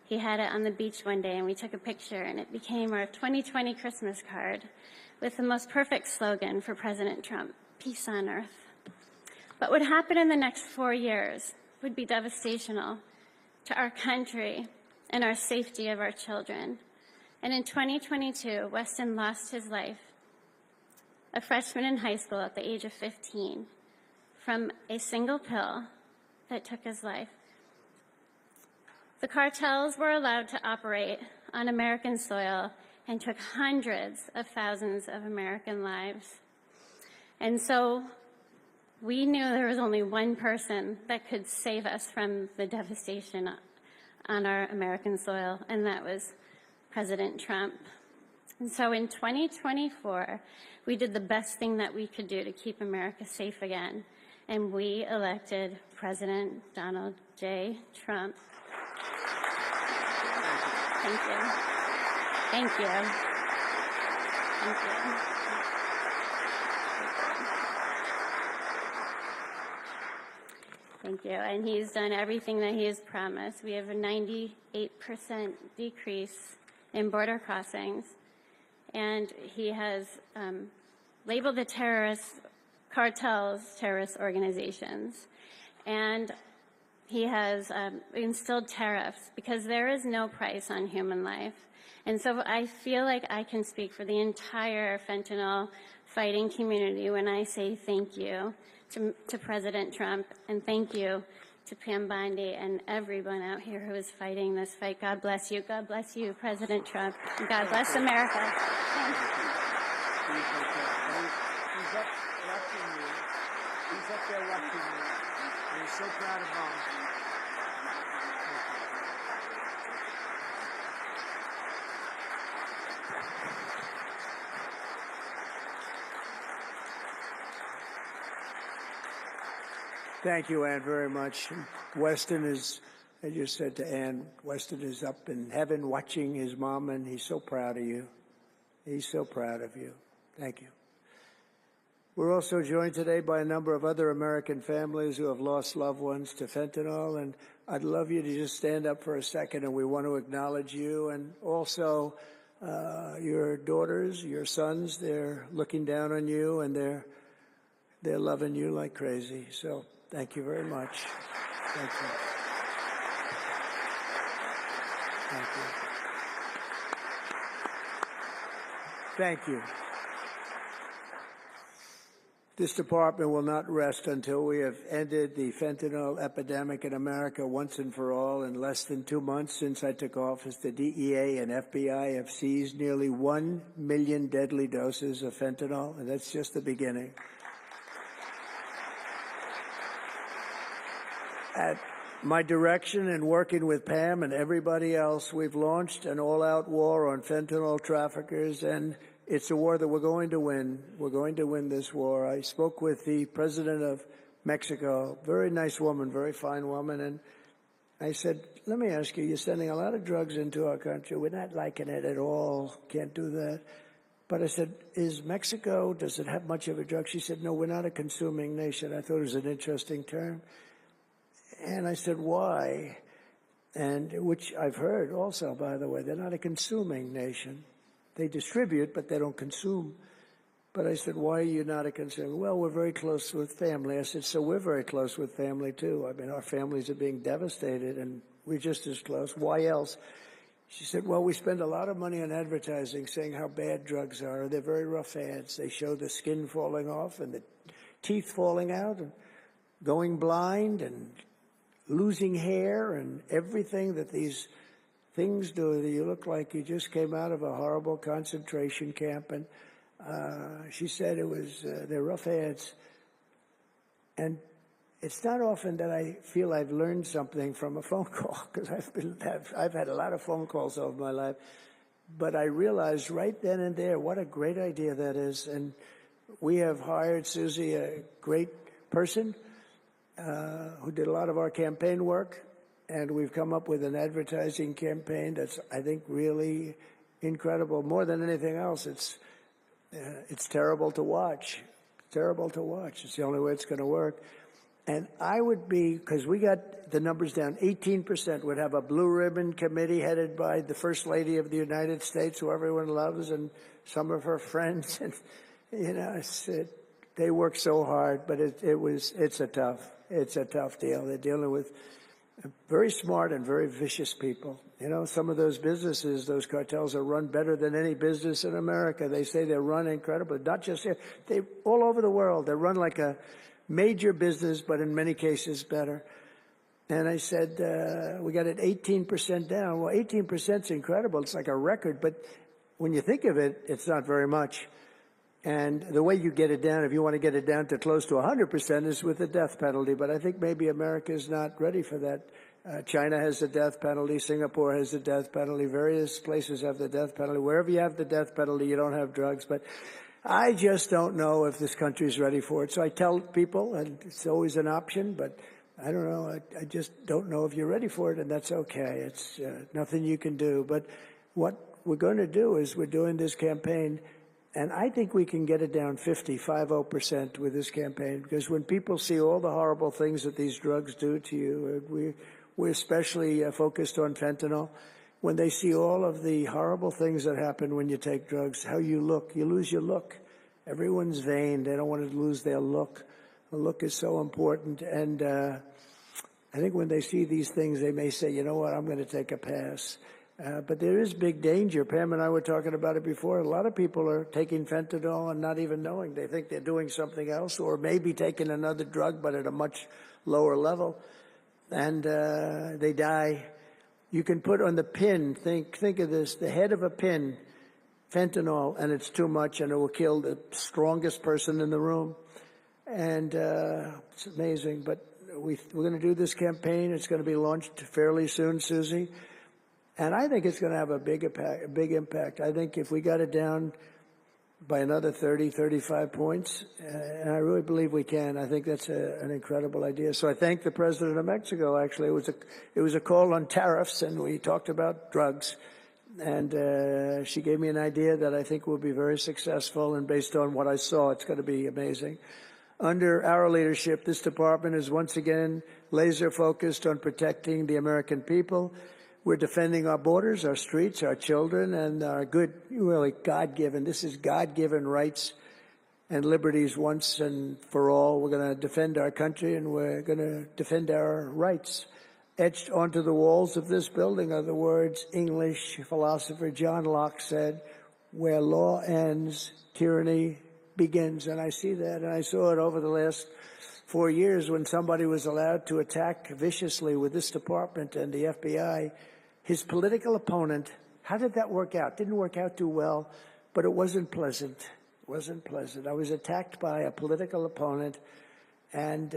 he had it on the beach one day, and we took a picture, and it became our 2020 Christmas card with the most perfect slogan for President Trump, peace on earth. What would happen in the next 4 years would be devastational to our country and our safety of our children. And in 2022, Weston lost his life, a freshman in high school at the age of 15, from a single pill that took his life. The cartels were allowed to operate on American soil and took hundreds of thousands of American lives. And so we knew there was only one person that could save us from the devastation on our American soil, and that was President Trump. And so in 2024, we did the best thing that we could do to keep America safe again, and we elected President Donald J. Trump. Thank you. Thank you. Thank you. Thank you. And he's done everything that he has promised. We have a 98% decrease in border crossings. And he has labeled the terrorist cartels terrorist organizations. And he has instilled tariffs because there is no price on human life. And so I feel like I can speak for the entire fentanyl fighting community when I say thank you to President Trump, and thank you to Pam Bondi and everyone out here who is fighting this fight. God bless you. God bless you, President Trump. And God bless America. Thank you. He's up watching you. He's up there watching you. And he's so proud of Mom. Thank you, Ann, very much. Weston is, I just said to Ann, Weston is up in heaven watching his mom, and he's so proud of you. He's so proud of you. Thank you. We're also joined today by a number of other American families who have lost loved ones to fentanyl, and I'd love you to just stand up for a second, and we want to acknowledge you, and also your daughters, your sons. They're looking down on you, and they're loving you like crazy. So thank you very much. Thank you. Thank you. Thank you. This department will not rest until we have ended the fentanyl epidemic in America once and for all. In less than 2 months since I took office, the DEA and FBI have seized nearly 1 million deadly doses of fentanyl, and that's just the beginning. At my direction and working with Pam and everybody else, we've launched an all-out war on fentanyl traffickers, and it's a war that we're going to win. We're going to win this war. I spoke with the president of Mexico, very nice woman, very fine woman, and I said, let me ask you, you're sending a lot of drugs into our country. We're not liking it at all. Can't do that. But I said, is Mexico, does it have much of a drug? She said, no, we're not a consuming nation. I thought it was an interesting term. And I said, why? And which I've heard also, by the way, they're not a consuming nation. They distribute, but they don't consume. But I said, why are you not a consumer? Well, we're very close with family. I said, so we're very close with family, too. I mean, our families are being devastated, and we're just as close. Why else? She said, well, we spend a lot of money on advertising saying how bad drugs are. They're very rough ads. They show the skin falling off and the teeth falling out and going blind and losing hair and everything that these things do. That you look like you just came out of a horrible concentration camp. And she said it was they're rough ads. And it's not often that I feel I've learned something from a phone call, because I've had a lot of phone calls over my life. But I realized right then and there what a great idea that is. And we have hired Susie, a great person, who did a lot of our campaign work, and we've come up with an advertising campaign that's, I think, really incredible. More than anything else, it's terrible to watch. Terrible to watch. It's the only way it's going to work. And I would be, because we got the numbers down, 18% would have a blue ribbon committee headed by the First Lady of the United States, who everyone loves, and some of her friends. And, you know, they work so hard, but it's a tough deal. They're dealing with very smart and very vicious people. You know, some of those businesses, those cartels, are run better than any business in America. They say they're run incredibly, not just here. They all over the world. They're run like a major business, but in many cases better. And I said, we got it 18% down. Well, 18% is incredible. It's like a record. But when you think of it, it's not very much. And the way you get it down, if you want to get it down to close to 100%, is with the death penalty. But I think maybe America is not ready for that. China has the death penalty. Singapore has the death penalty. Various places have the death penalty. Wherever you have the death penalty, you don't have drugs. But I just don't know if this country is ready for it. So I tell people, and it's always an option, but I don't know. I just don't know if you're ready for it, and that's okay. It's nothing you can do. But what we're going to do is we're doing this campaign And I think we can get it down 50% with this campaign, because when people see all the horrible things that these drugs do to you, we're especially focused on fentanyl. When they see all of the horrible things that happen when you take drugs, how you look, you lose your look. Everyone's vain. They don't want to lose their look. The look is so important. And I think when they see these things, they may say, you know what, I'm going to take a pass. But there is big danger. Pam and I were talking about it before. A lot of people are taking fentanyl and not even knowing. They think they're doing something else, or maybe taking another drug, but at a much lower level. And they die. You can put on the pin, think of this, the head of a pin, fentanyl, and it's too much, and it will kill the strongest person in the room. And it's amazing. But we're going to do this campaign. It's going to be launched fairly soon, Susie. And I think it's going to have a big impact. I think if we got it down by another 30, 35 points, and I really believe we can, I think that's an incredible idea. So I thank the President of Mexico, actually. It was a call on tariffs, and we talked about drugs. And she gave me an idea that I think will be very successful, and based on what I saw, it's going to be amazing. Under our leadership, this department is once again laser focused on protecting the American people. We're defending our borders, our streets, our children, and our good, really God-given, this is God-given rights and liberties once and for all. We're going to defend our country, and we're going to defend our rights. Etched onto the walls of this building are the words English philosopher John Locke said, "Where law ends, tyranny begins." And I see that, and I saw it over the last 4 years when somebody was allowed to attack viciously with this department and the FBI his political opponent. How did that work out? Didn't work out too well, but it wasn't pleasant. It wasn't pleasant. I was attacked by a political opponent, and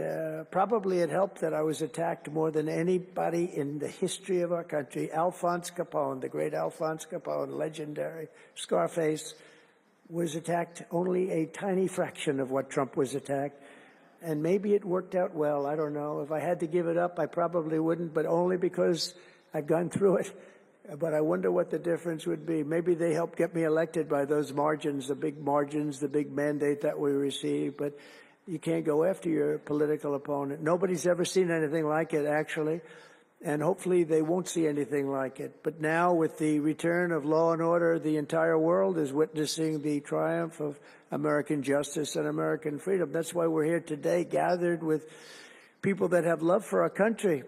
probably it helped that I was attacked more than anybody in the history of our country. Alphonse Capone, the great Alphonse Capone, legendary Scarface, was attacked only a tiny fraction of what Trump was attacked. And maybe it worked out well. I don't know. If I had to give it up, I probably wouldn't, but only because I've gone through it. But I wonder what the difference would be. Maybe they helped get me elected by those margins, the big mandate that we received. But you can't go after your political opponent. Nobody's ever seen anything like it, actually. And hopefully they won't see anything like it. But now, with the return of law and order, the entire world is witnessing the triumph of American justice and American freedom. That's why we're here today, gathered with people that have love for our country.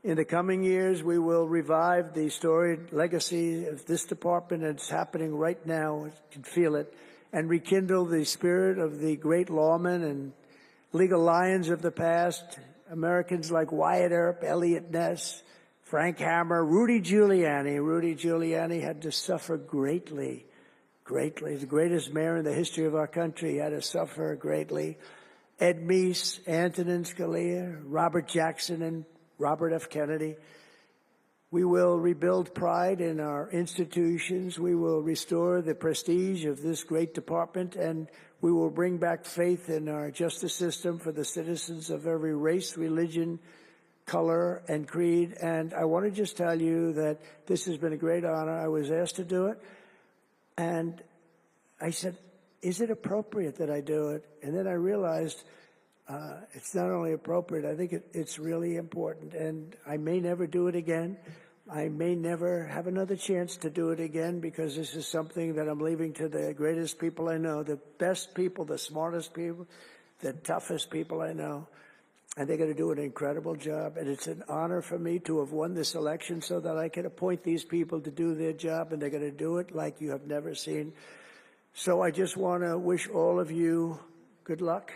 In the coming years, we will revive the storied legacy of this department. It's happening right now. You can feel it. And rekindle the spirit of the great lawmen and legal lions of the past, Americans like Wyatt Earp, Elliot Ness, Frank Hammer, Rudy Giuliani. Rudy Giuliani had to suffer greatly, greatly. The greatest mayor in the history of our country had to suffer greatly. Ed Meese, Antonin Scalia, Robert Jackson, and Robert F. Kennedy. We will rebuild pride in our institutions. We will restore the prestige of this great department, and we will bring back faith in our justice system for the citizens of every race, religion, color, and creed. And I want to just tell you that this has been a great honor. I was asked to do it, and I said, is it appropriate that I do it? And then I realized it's not only appropriate, I think it's really important. And I may never do it again. I may never have another chance to do it again, because this is something that I'm leaving to the greatest people I know, the best people, the smartest people, the toughest people I know. And they're going to do an incredible job. And it's an honor for me to have won this election so that I can appoint these people to do their job, and they're going to do it like you have never seen. So I just want to wish all of you good luck.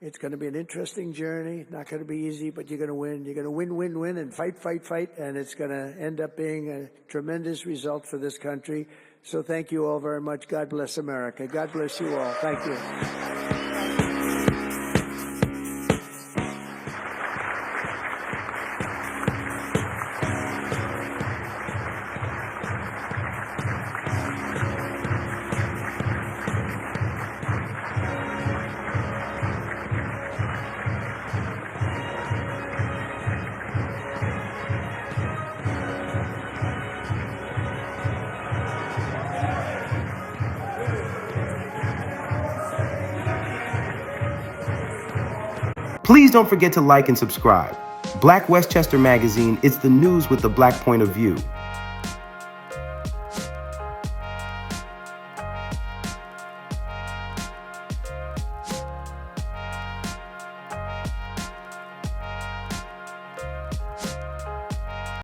It's going to be an interesting journey. Not going to be easy, but you're going to win. You're going to win, win, win, and fight, fight, fight. And it's going to end up being a tremendous result for this country. So thank you all very much. God bless America. God bless you all. Thank you. Please don't forget to like and subscribe. Black Westchester Magazine is the news with the Black point of view.